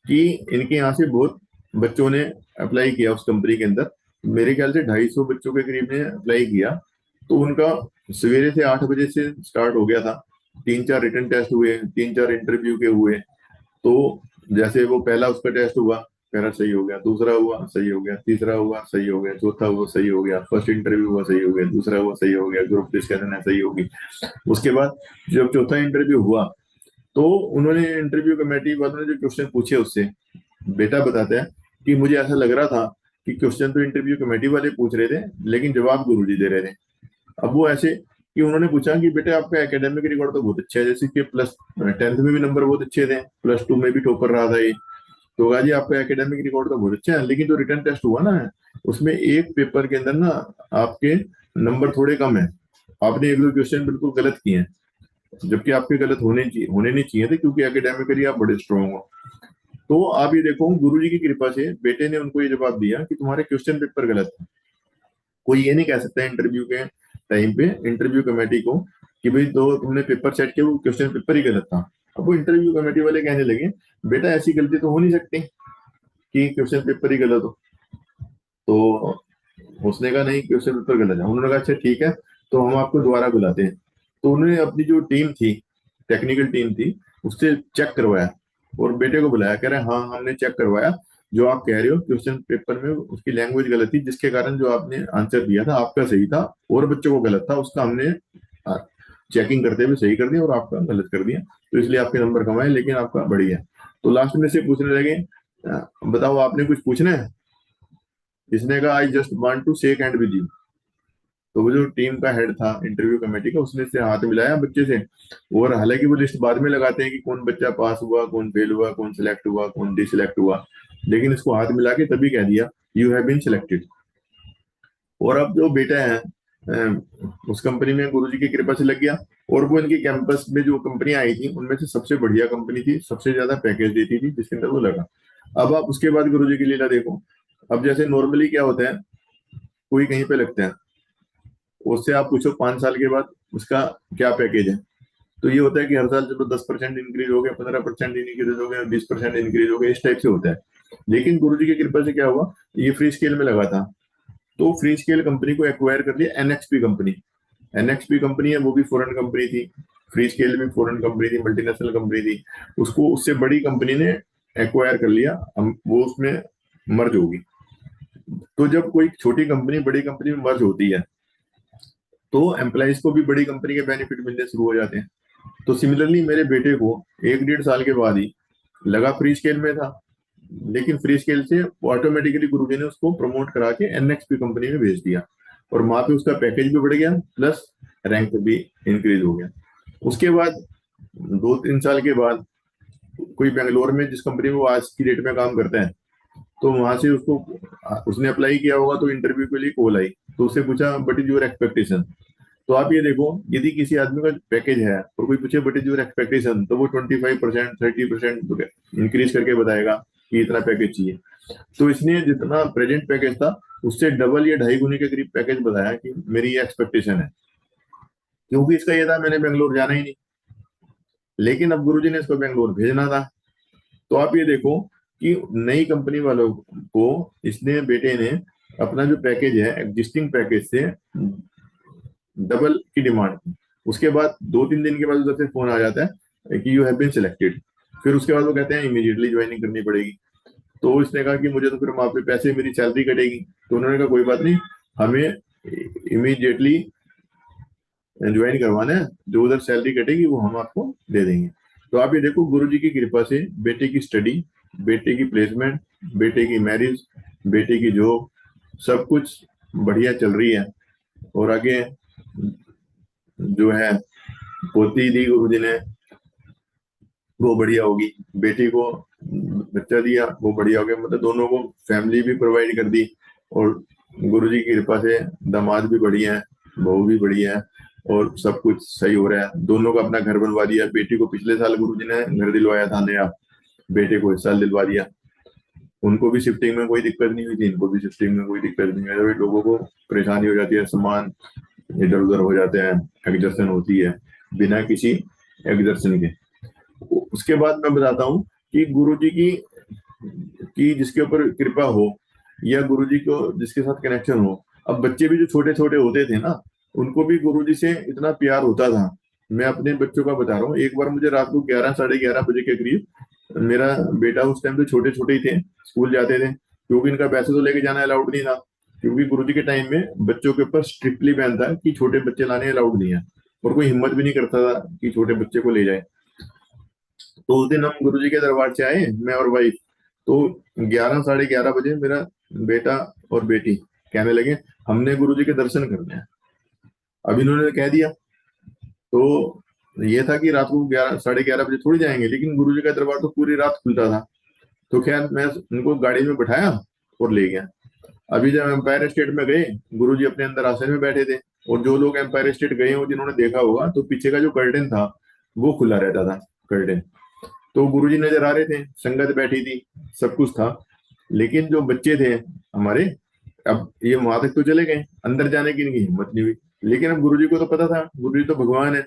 कि इनके यहाँ से बहुत बच्चों ने अप्लाई किया उस कंपनी के अंदर। मेरे ख्याल से 250 बच्चों के करीब ने अप्लाई किया। तो उनका सवेरे से 8 बजे से स्टार्ट हो गया था, 3-4 रिटन टेस्ट हुए, 3-4 इंटरव्यू के हुए। तो जैसे वो पहला उसका टेस्ट हुआ, पहला सही हो गया, दूसरा हुआ सही हो गया, तीसरा हुआ सही हो गया, चौथा हुआ सही हो गया, फर्स्ट इंटरव्यू हुआ सही हो गया, दूसरा हुआ सही हो गया, ग्रुप डिस्कशन है सही होगी। उसके बाद जब चौथा इंटरव्यू हुआ तो उन्होंने इंटरव्यू कमेटी वालों ने जो क्वेश्चन पूछे उससे, बेटा बताता है कि मुझे ऐसा लग रहा था कि क्वेश्चन तो इंटरव्यू कमेटी वाले पूछ रहे थे लेकिन जवाब गुरुजी दे रहे थे। अब वो ऐसे कि उन्होंने पूछा कि बेटे आपका एकेडमिक रिकॉर्ड तो बहुत अच्छा है, जैसे कि प्लस 10th में भी नंबर बहुत अच्छे थे, +2 में भी टॉपर रहा था ये। तो कहा जी आपका एकेडमिक रिकॉर्ड तो बहुत अच्छा है, लेकिन जो रिटर्न टेस्ट हुआ ना उसमें एक पेपर के अंदर ना आपके नंबर थोड़े कम है, आपने एक दो क्वेश्चन बिल्कुल गलत किए हैं, जबकि आपके गलत होने नहीं चाहिए थे, क्योंकि एकेडमिकली आप बड़े स्ट्रॉन्ग हो। तो आप ये देखो गुरुजी की कृपा से बेटे ने उनको ये जवाब दिया कि तुम्हारे क्वेश्चन पेपर गलत है। कोई ये नहीं कह सकता इंटरव्यू के टाइम पे इंटरव्यू कमेटी को कि भाई तो तुमने पेपर सेट किया वो क्वेश्चन पेपर ही गलत था। अब वो इंटरव्यू कमेटी वाले कहने लगे बेटा ऐसी गलती तो हो नहीं सकती कि क्वेश्चन पेपर ही गलत हो। तो उसने कहा नहीं क्वेश्चन पेपर गलत है। उन्होंने कहा अच्छा ठीक है तो हम आपको दोबारा बुलाते हैं। तो उन्होंने अपनी जो टीम थी, टेक्निकल टीम थी, उससे चेक करवाया और बेटे को बुलाया, कह रहे हाँ हमने चेक करवाया, जो आप कह रहे हो क्वेश्चन पेपर में उसकी लैंग्वेज गलत थी, जिसके कारण जो आपने आंसर दिया था आपका सही था और बच्चों को गलत था, उसका हमने चेकिंग करते हुए सही कर दिया और आपका गलत कर दिया, तो इसलिए आपके नंबर कम आए लेकिन आपका बढ़िया। तो लास्ट में से पूछने लगे बताओ आपने कुछ पूछना है? इसने कहा I just want to shake hand with you. तो वो जो टीम का हेड था इंटरव्यू कमेटी का उसने से हाथ मिलाया बच्चे से, और हालांकि वो लिस्ट बाद में लगाते हैं कि कौन बच्चा पास हुआ, कौन फेल हुआ, कौन सिलेक्ट हुआ, कौन डिसिलेक्ट हुआ, लेकिन इसको हाथ मिला के तभी कह दिया यू हैव बीन सिलेक्टेड। और अब जो बेटा है उस कंपनी में गुरुजी की कृपा से लग गया, और वो इनके कैंपस में जो कंपनियां आई थी उनमें से सबसे बढ़िया कंपनी थी, सबसे ज्यादा पैकेज देती थी, जिसके अंदर वो लगा। अब आप उसके बाद गुरुजी की लीला देखो। अब जैसे नॉर्मली क्या होता है, कोई कहीं पे लगता है, उससे आप पूछो 5 साल के बाद उसका क्या पैकेज है, तो ये होता है कि हर साल चलो 10% इंक्रीज हो गया, 15% इंक्रीज हो गया, 20% इंक्रीज हो गया, इस टाइप से होता है। लेकिन गुरुजी की कृपा से क्या हुआ, ये फ्री स्केल में लगा था, तो फ्री स्केल कंपनी को एक्वायर कर लिया एनएक्सपी कंपनी। एनएक्सपी कंपनी है वो भी फॉरेन कंपनी थी, फ्री स्केल भी फॉरेन कंपनी थी, मल्टीनेशनल कंपनी थी, उसको उससे बड़ी कंपनी ने एक्वायर कर लिया, वो उसमें मर्ज होगी। तो जब कोई छोटी कंपनी बड़ी कंपनी में मर्ज होती है तो एम्प्लॉइज को भी बड़ी कंपनी के बेनिफिट मिलने शुरू हो जाते हैं। तो सिमिलरली मेरे बेटे को 1-1.5 साल के बाद ही लगा, फ्री स्केल में था, लेकिन फ्री स्केल से ऑटोमेटिकली गुरुजी ने उसको प्रमोट करा के एनएक्सपी कंपनी में भेज दिया। और वहां पे उसका पैकेज भी बढ़ गया प्लस रैंक भी इंक्रीज हो गया। उसके बाद 2-3 साल के बाद कोई बेंगलोर में जिस कंपनी में वो आज की डेट में काम करता है, तो वहां से उसने अप्लाई किया होगा, तो इंटरव्यू के लिए कॉल आई, तो उससे पूछा व्हाट इज योर एक्सपेक्टेशन। तो आप ये देखो, यदि किसी आदमी का पैकेज है और कोई पूछे व्हाट इज योर एक्सपेक्टेशन, तो वो 25% 30% इंक्रीज करके बताएगा कि इतना पैकेज चाहिए। तो इसने जितना प्रेजेंट पैकेज था उससे डबल या 2.5 गुने के करीब पैकेज बताया कि मेरी ये एक्सपेक्टेशन है, क्योंकि इसका ये था मैंने बेंगलोर जाना ही नहीं, लेकिन अब गुरुजी ने इसको बेंगलोर भेजना था। तो आप ये देखो कि नई कंपनी वालों को इसने बेटे ने अपना जो पैकेज है एग्जिस्टिंग पैकेज से डबल की डिमांड की। उसके बाद 2-3 दिन के बाद उधर से फोन आ जाता है कि यू हैव बीन सिलेक्टेड। फिर उसके बाद वो कहते हैं इमीडिएटली ज्वाइनिंग करनी पड़ेगी। तो इसने कहा कि मुझे तो फिर वहां पे पैसे मेरी सैलरी कटेगी। तो उन्होंने कहा कोई बात नहीं, हमें इमीडिएटली ज्वाइन करवाना है, जो उधर सैलरी कटेगी वो हम आपको दे देंगे। तो आप ये देखो, गुरुजी की कृपा से बेटे की स्टडी, बेटे की प्लेसमेंट, बेटे की मैरिज, बेटे की जॉब, सब कुछ बढ़िया चल रही है। और आगे जो है पोती दी गुरुजी ने, वो बढ़िया होगी। बेटी को बच्चा दिया, वो बढ़िया हो गया। मतलब दोनों को फैमिली भी प्रोवाइड कर दी, और गुरुजी की कृपा से दामाद भी बढ़िया है, बहू भी बढ़िया है, और सब कुछ सही हो रहा है। दोनों का अपना घर बनवा दिया। बेटी को पिछले साल गुरुजी ने घर दिलवाया था नया, बेटे को इस साल दिलवा दिया। उनको भी शिफ्टिंग में कोई दिक्कत नहीं हुई थी, इनको भी शिफ्टिंग में कोई दिक्कत नहीं हुई। लोगों को परेशानी हो जाती है, सामान इधर उधर हो जाते हैं, एग्जर्शन होती है बिना किसी एग्जर्शन के। उसके बाद मैं बताता हूँ कि गुरुजी की जिसके ऊपर कृपा हो, या गुरुजी को जिसके साथ कनेक्शन हो। अब बच्चे भी जो छोटे छोटे होते थे ना, उनको भी गुरुजी से इतना प्यार होता था। मैं अपने बच्चों का बता रहा हूँ, एक बार मुझे रात को 11 साढ़े 11 बजे के करीब, मेरा बेटा उस टाइम तो छोटे छोटे ही थे, स्कूल जाते थे, क्योंकि इनका पैसे तो लेके जाना अलाउड नहीं था, क्योंकि गुरुजी के टाइम में बच्चों के ऊपर स्ट्रिक्टली बैन था कि छोटे बच्चे लाने अलाउड नहीं है, और कोई हिम्मत भी नहीं करता था कि छोटे बच्चे को ले जाए। तो उस दिन हम गुरुजी के दरबार से आए, मैं और वाइफ। तो 11 साढ़े 11 बजे मेरा बेटा और बेटी कहने लगे हमने गुरुजी के दर्शन करने हैं। अब इन्होंने कह दिया, तो ये था कि रात को 11 साढ़े 11 बजे थोड़ी जाएंगे, लेकिन गुरुजी का दरबार तो पूरी रात खुलता था। तो खैर मैं उनको गाड़ी में बैठाया और ले गया। अभी जब एम्पायर स्टेट में गए, गुरुजी अपने अंदर आसन में बैठे थे, और जो लोग एम्पायर स्टेट गए हो जिन्होंने देखा होगा, तो पीछे का जो कर्टेन था वो खुला रहता था, कर्टेन। तो गुरुजी नजर आ रहे थे, संगत बैठी थी, सब कुछ था, लेकिन जो बच्चे थे हमारे, अब ये वहां तक तो चले गए, अंदर जाने की इनकी हिम्मत नहीं हुई। लेकिन अब गुरुजी को तो पता था, गुरुजी तो भगवान है,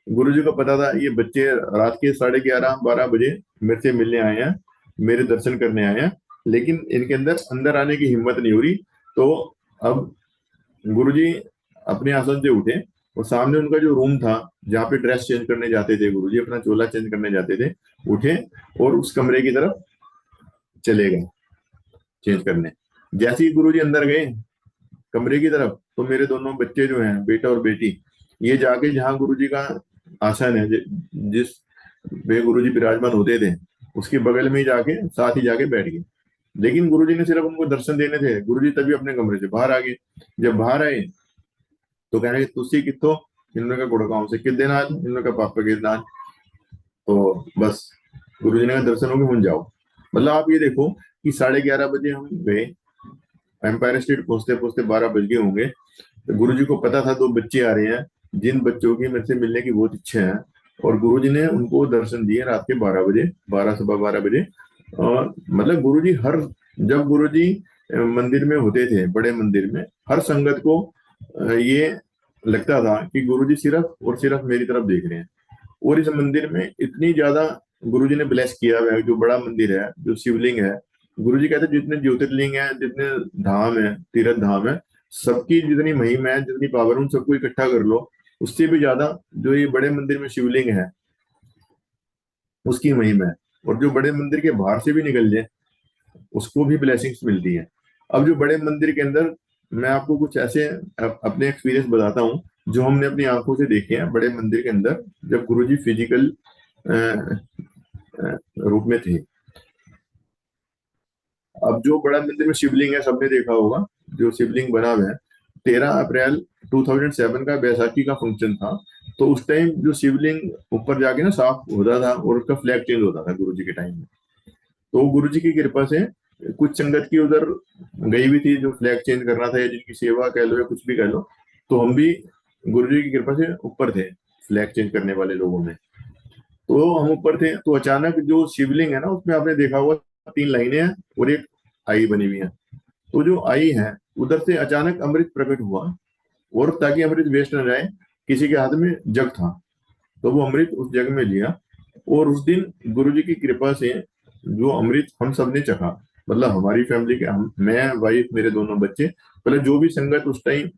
गुरुजी को पता था ये बच्चे रात के 11:30-12 बजे मेरे से मिलने आए हैं, मेरे दर्शन करने आए हैं, लेकिन इनके अंदर अंदर आने की हिम्मत नहीं हो रही। तो अब गुरुजी अपने आसन से उठे, और सामने उनका जो रूम था जहाँ पे ड्रेस चेंज करने जाते थे गुरुजी, अपना चोला चेंज करने जाते थे, उठे और उस कमरे की तरफ चले गए चेंज करने। जैसे ही गुरुजी अंदर गए कमरे की तरफ, तो मेरे दोनों बच्चे जो हैं, बेटा और बेटी, ये जाके जहाँ गुरुजी का आसन है, जिस वे गुरुजी विराजमान होते थे, उसके बगल में ही जाके साथ ही जाके बैठ गए। लेकिन गुरुजी ने सिर्फ उनको दर्शन देने थे, गुरुजी तभी अपने कमरे से बाहर आ गए। जब बाहर आए तो कह रहे तुसी कितो, इन्होंने कहा गुड़गांव से, किस दिन आज, इन्होंने कहा पापा किस दिन आज। तो बस गुरुजी ने कहा दर्शन हो गए, हुन जाओ। मतलब आप ये देखो कि 11:30 बजे हम गए, एम्पायर स्टेट पहुंचते पहुंचते 12 बज गए होंगे। तो गुरुजी को पता था 2 बच्चे आ रहे हैं जिन बच्चों की मेरे से मिलने की बहुत इच्छा है, और गुरुजी ने उनको दर्शन दिए रात के 12 बजे, 12 सवा 12 बजे। और मतलब गुरुजी जब गुरुजी मंदिर में होते थे, बड़े मंदिर में, हर संगत को ये लगता था कि गुरुजी सिर्फ और सिर्फ मेरी तरफ देख रहे हैं। और इस मंदिर में इतनी ज्यादा गुरुजी ने ब्लेस किया हुआ है, जो बड़ा मंदिर है, जो शिवलिंग है, गुरुजी कहते हैं जितने ज्योतिर्लिंग है, जितने धाम है, तीर्थ धाम है, सबकी जितनी महिमा है, जितनी पावर, उन सबको इकट्ठा कर लो, उससे भी ज्यादा जो ये बड़े मंदिर में शिवलिंग है उसकी महिमा है। और जो बड़े मंदिर के बाहर से भी निकल जाए उसको भी ब्लेसिंग्स मिलती है। अब जो बड़े मंदिर के अंदर, मैं आपको कुछ ऐसे अपने एक्सपीरियंस बताता हूँ जो हमने अपनी आंखों से देखे हैं बड़े मंदिर के अंदर, जब गुरुजी फिजिकल रूप में थे। अब जो बड़ा मंदिर में शिवलिंग है, सबने देखा होगा जो शिवलिंग बना हुआ है, 13 अप्रैल 2007 का बैसाखी का फंक्शन था। तो उस टाइम जो शिवलिंग ऊपर जाके ना साफ होता था और उसका फ्लैग चेंज होता था गुरुजी के टाइम में। तो गुरुजी की कृपा से कुछ संगत की उधर गई भी थी जो फ्लैग चेंज करना था या जिनकी सेवा कह लो या कुछ भी कह लो, तो हम भी गुरुजी की कृपा से ऊपर थे फ्लैग चेंज करने वाले लोगों में। तो हम ऊपर थे तो अचानक जो शिवलिंग है ना उसमें आपने देखा होगा 3 लाइनें हैं और एक आई बनी हुई है। तो जो आई है उधर से अचानक अमृत प्रकट हुआ और ताकि अमृत वेस्ट न जाए किसी के हाथ में जग था तो वो अमृत उस जग में लिया और उस दिन गुरुजी की कृपा से जो अमृत हम सब ने चखा, मतलब हमारी फैमिली के हम, मैं, वाइफ, मेरे दोनों बच्चे, मतलब जो भी संगत उस टाइम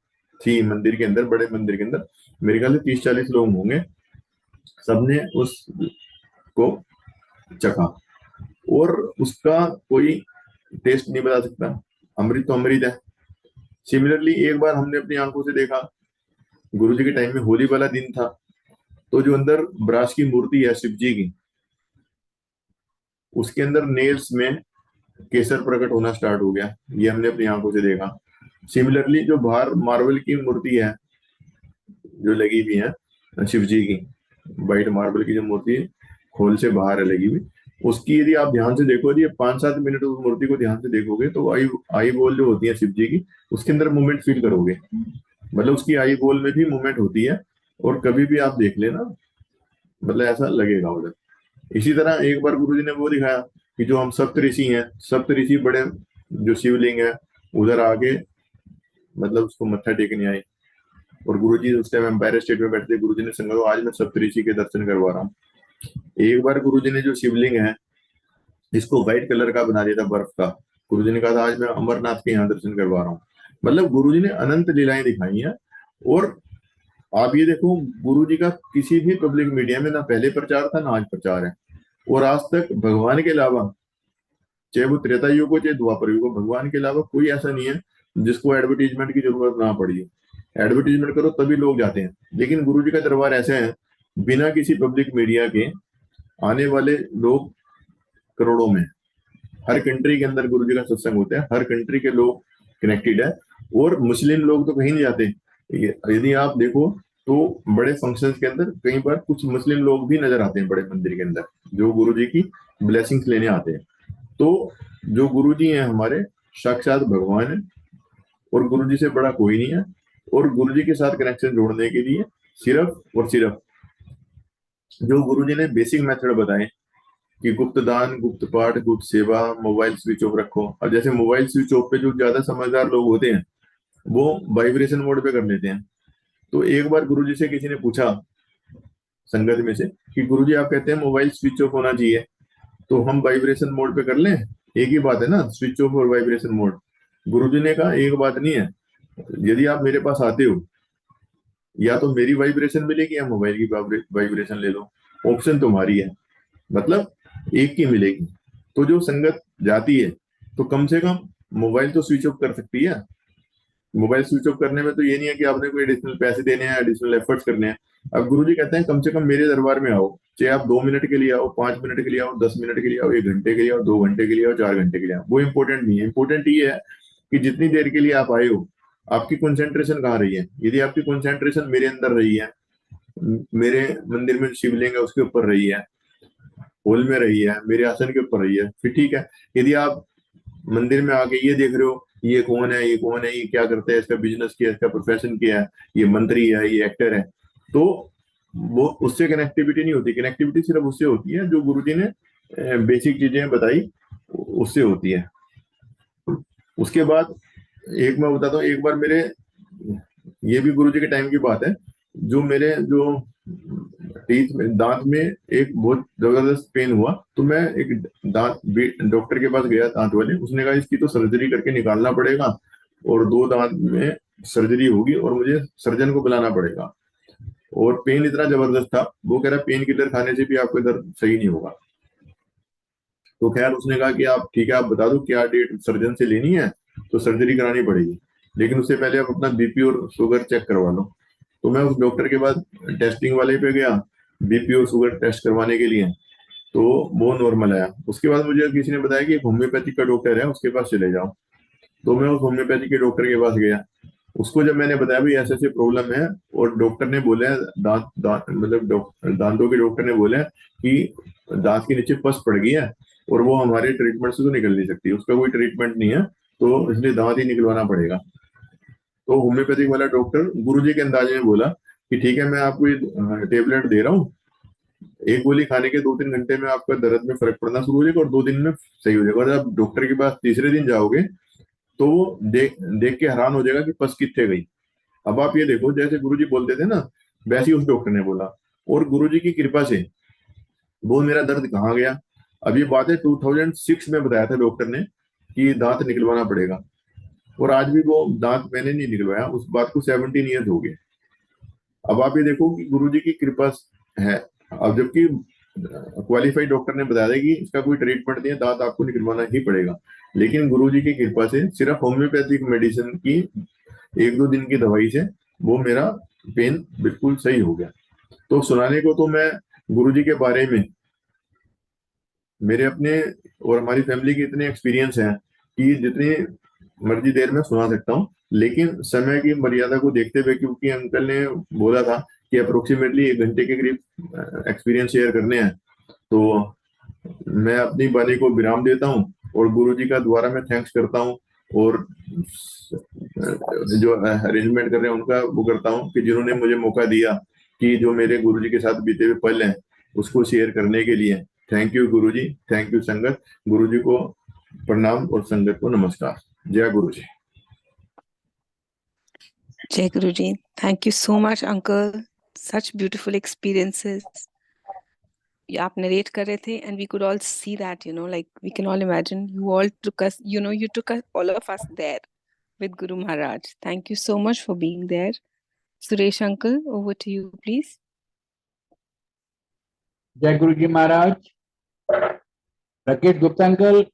थी मंदिर के अंदर, बड़े मंदिर के अंदर मेरे ख्याल से 30-40 लोग होंगे, सबने उस को चखा और उसका कोई टेस्ट नहीं बता सकता। अमृत तो अमृत है। सिमिलरली एक बार हमने अपनी आंखों से देखा, गुरुजी के टाइम में होली वाला दिन था, तो जो अंदर ब्रास की मूर्ति है शिव जी की, उसके अंदर नेल्स में केसर प्रकट होना स्टार्ट हो गया। ये हमने अपनी आंखों से देखा। सिमिलरली जो बाहर मार्बल की मूर्ति है जो लगी हुई है शिव जी की, व्हाइट मार्बल की जो मूर्ति है खोल से बाहर है लगी हुई, उसकी यदि आप ध्यान से देखो, यदि 5-7 मिनट उस मूर्ति को ध्यान से देखोगे तो आई आई बॉल जो होती है शिव जी की, उसके अंदर मूवमेंट फील करोगे। मतलब उसकी आई बॉल में भी मूवमेंट होती है और कभी भी आप देख लेना मतलब ऐसा लगेगा उधर। इसी तरह एक बार गुरुजी ने वो दिखाया कि जो हम सप्तऋषि हैं, सप्तऋषि बड़े जो शिवलिंग है उधर आके मतलब उसको मत्था टेकने आए और गुरुजी उस टाइम एम्पायर स्टेट में बैठते, गुरुजी ने संगा आज मैं सप्तऋषि के दर्शन करवा रहा हूँ। एक बार गुरुजी ने जो शिवलिंग है इसको व्हाइट कलर का बना दिया था बर्फ का, गुरुजी ने कहा था आज मैं अमरनाथ के यहाँ दर्शन करवा रहा हूँ। मतलब गुरुजी ने अनंत लीलाएं दिखाई हैं। और आप ये देखो गुरुजी का किसी भी पब्लिक मीडिया में ना पहले प्रचार था ना आज प्रचार है, और आज तक भगवान के अलावा, चाहे वो त्रेता युग हो चाहे द्वापर युग हो, भगवान के अलावा कोई ऐसा नहीं है जिसको एडवर्टीजमेंट की जरूरत ना पड़ी हो। एडवर्टीजमेंट करो तभी लोग जाते हैं, लेकिन गुरुजी का दरबार ऐसे है बिना किसी पब्लिक मीडिया के आने वाले लोग करोड़ों में। हर कंट्री के अंदर गुरुजी का सत्संग होता है, हर कंट्री के लोग कनेक्टेड है। और मुस्लिम लोग तो कहीं नहीं जाते। यदि आप देखो तो बड़े फंक्शंस के अंदर कई बार कुछ मुस्लिम लोग भी नजर आते हैं बड़े मंदिर के अंदर जो गुरुजी की ब्लेसिंग्स लेने आते हैं। तो जो गुरुजी हैं हमारे साक्षात भगवान है और गुरुजी से बड़ा कोई नहीं है। और गुरुजी के साथ कनेक्शन जोड़ने के लिए सिर्फ और सिर्फ जो गुरुजी ने बेसिक मेथड बताए कि गुप्त दान, गुप्त पाठ, गुप्त सेवा, मोबाइल स्विच ऑफ रखो। और जैसे मोबाइल स्विच ऑफ पे जो ज्यादा समझदार लोग होते हैं वो वाइब्रेशन मोड पे कर लेते हैं। तो एक बार गुरुजी से किसी ने पूछा संगत में से कि गुरुजी आप कहते हैं मोबाइल स्विच ऑफ होना चाहिए, तो हम वाइब्रेशन मोड पे कर लें? एक ही बात है ना, स्विच ऑफ और वाइब्रेशन मोड। गुरुजी ने कहा एक बात नहीं है, यदि आप मेरे पास आते हो या तो मेरी वाइब्रेशन मिलेगी या मोबाइल की वाइब्रेशन ले लो, ऑप्शन तुम्हारी है, मतलब एक की मिलेगी। तो जो संगत जाती है तो कम से कम मोबाइल तो स्विच ऑफ कर सकती है। मोबाइल स्विच ऑफ करने में तो ये नहीं है कि आपने कोई एडिशनल पैसे देने हैं, एडिशनल एफर्ट्स करने हैं। अब गुरुजी कहते हैं कम से कम मेरे दरबार में आओ, चाहे आप 2 मिनट के लिए आओ, 5 मिनट के लिए आओ, 10 मिनट के लिए आओ, 1 घंटे के लिए आओ, 2 घंटे के लिए आओ, 4 घंटे के लिए आओ, वो इंपॉर्टेंट नहीं है। इंपॉर्टेंट ये है कि जितनी देर के लिए आप आए हो आपकी कंसंट्रेशन कहाँ रही है। यदि आपकी कंसंट्रेशन मेरे अंदर रही है, मेरे मंदिर में शिवलिंग है उसके ऊपर रही है, हॉल में रही है, मेरे आसन के ऊपर रही है, फिर ठीक है। यदि आप मंदिर में आके ये देख रहे हो ये कौन है, ये कौन है, ये क्या करता है, इसका बिजनेस क्या है, इसका प्रोफेशन क्या है, ये मंत्री है, ये एक्टर है, तो वो उससे कनेक्टिविटी नहीं होती। कनेक्टिविटी सिर्फ उससे होती है जो गुरुजी ने बेसिक चीजें बताई उससे होती है। उसके बाद एक मैं बताता हूँ, एक बार मेरे, ये भी गुरुजी के टाइम की बात है, जो मेरे जो टीथ में दांत में एक बहुत जबरदस्त पेन हुआ, तो मैं एक दांत डॉक्टर के पास गया दांत वाले, उसने कहा इसकी तो सर्जरी करके निकालना पड़ेगा और 2 दांत में सर्जरी होगी और मुझे सर्जन को बुलाना पड़ेगा। और पेन इतना जबरदस्त था, वो कह रहा पेन किलर खाने से भी आपको दर्द सही नहीं होगा। तो खैर उसने कहा कि आप ठीक है आप बता दो क्या डेट सर्जन से लेनी है, तो सर्जरी करानी पड़ेगी, लेकिन उससे पहले आप अपना बीपी और शुगर चेक करवा लो। तो मैं उस डॉक्टर के बाद टेस्टिंग वाले पे गया बीपी और शुगर टेस्ट करवाने के लिए, तो वो नॉर्मल आया। उसके बाद मुझे किसी ने बताया कि एक होम्योपैथिक का डॉक्टर है उसके पास चले जाओ। तो मैं उस होम्योपैथिक के डॉक्टर के पास गया। उसको जब मैंने बताया भी ऐसे ऐसे प्रॉब्लम है, और डॉक्टर ने बोला, दांतों के डॉक्टर ने बोला कि दांत के नीचे पस पड़ गई है और वो हमारे ट्रीटमेंट से तो निकल नहीं सकती, उसका कोई ट्रीटमेंट नहीं है, तो इसलिए दांत ही निकलवाना पड़ेगा। तो होम्योपैथिक वाला डॉक्टर गुरुजी के अंदाजे में बोला कि ठीक है, मैं आपको ये टेबलेट दे रहा हूँ, एक गोली खाने के 2-3 घंटे में आपका दर्द में फर्क पड़ना शुरू हो जाएगा और 2 दिन में सही हो जाएगा। और जब डॉक्टर के पास तीसरे दिन जाओगे तो वो देख देख के हैरान हो जाएगा कि पस कितने गई। अब आप ये देखो, जैसे गुरुजी बोलते थे ना, वैसे ही उस डॉक्टर ने बोला, और गुरुजी की कृपा से वो मेरा दर्द कहाँ गया। अब ये बात है 2006 में बताया था डॉक्टर ने कि दांत निकलवाना पड़ेगा, और आज भी वो दांत मैंने नहीं निकलवाया, उस बात को 17 ईयर्स हो गए। अब आप ये देखो कि गुरुजी की कृपा है। अब जबकि क्वालिफाइड डॉक्टर ने बताया था कि इसका कोई ट्रीटमेंट नहीं है, दांत आपको निकलवाना ही पड़ेगा, लेकिन गुरुजी की कृपा से सिर्फ होम्योपैथिक मेडिसिन की 1-2 दिन की दवाई से वो मेरा पेन बिल्कुल सही हो गया। तो सुनाने को तो मैं गुरुजी के बारे में मेरे अपने और हमारी फैमिली के इतने एक्सपीरियंस हैं कि जितनी मर्जी देर में सुना सकता हूँ, लेकिन समय की मर्यादा को देखते हुए, क्योंकि अंकल ने बोला था कि अप्रोक्सीमेटली 1 घंटे के करीब एक्सपीरियंस शेयर करने हैं, तो मैं अपनी वाणी को विराम देता हूँ और गुरुजी का दोबारा मैं थैंक्स करता हूँ, और जो अरेंजमेंट कर रहे हैं उनका वो करता हूँ कि जिन्होंने मुझे मौका दिया कि जो मेरे गुरुजी के साथ बीते हुए पल हैं उसको शेयर करने के लिए। Thank you Guruji, thank you संगत। गुरुजी को प्रणाम और संगत को नमस्कार। जय गुरुजी। Jai Guruji. Thank you so much, uncle. Such beautiful experiences. आप narrate कर रहे थे, and we could all see that, like we can all imagine you all took us, you took us, all of us there with Guru Maharaj. Thank you so much for being there. Suresh uncle, over to you, please. जय गुरु जी महाराज। Rakesh Gupta uncle,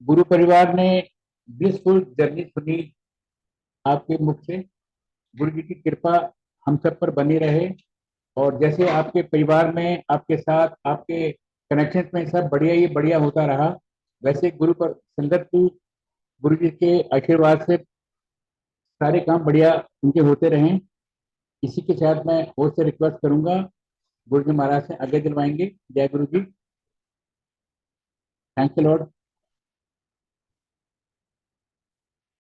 गुरु परिवार ने blissful journey सुनी आपके मुख से। गुरु जी की कृपा हम सब पर बनी रहे, और जैसे आपके परिवार में, आपके साथ, आपके कनेक्शन में सब बढ़िया ही बढ़िया होता रहा, वैसे गुरु पर संगत की गुरु जी के आशीर्वाद से सारे काम बढ़िया उनके होते रहें। इसी के साथ मैं और से रिक्वेस्ट करूंगा, गुरु जी महाराज से आगे दिलवाएंगे। जय गुरु जी। Thank you Lord.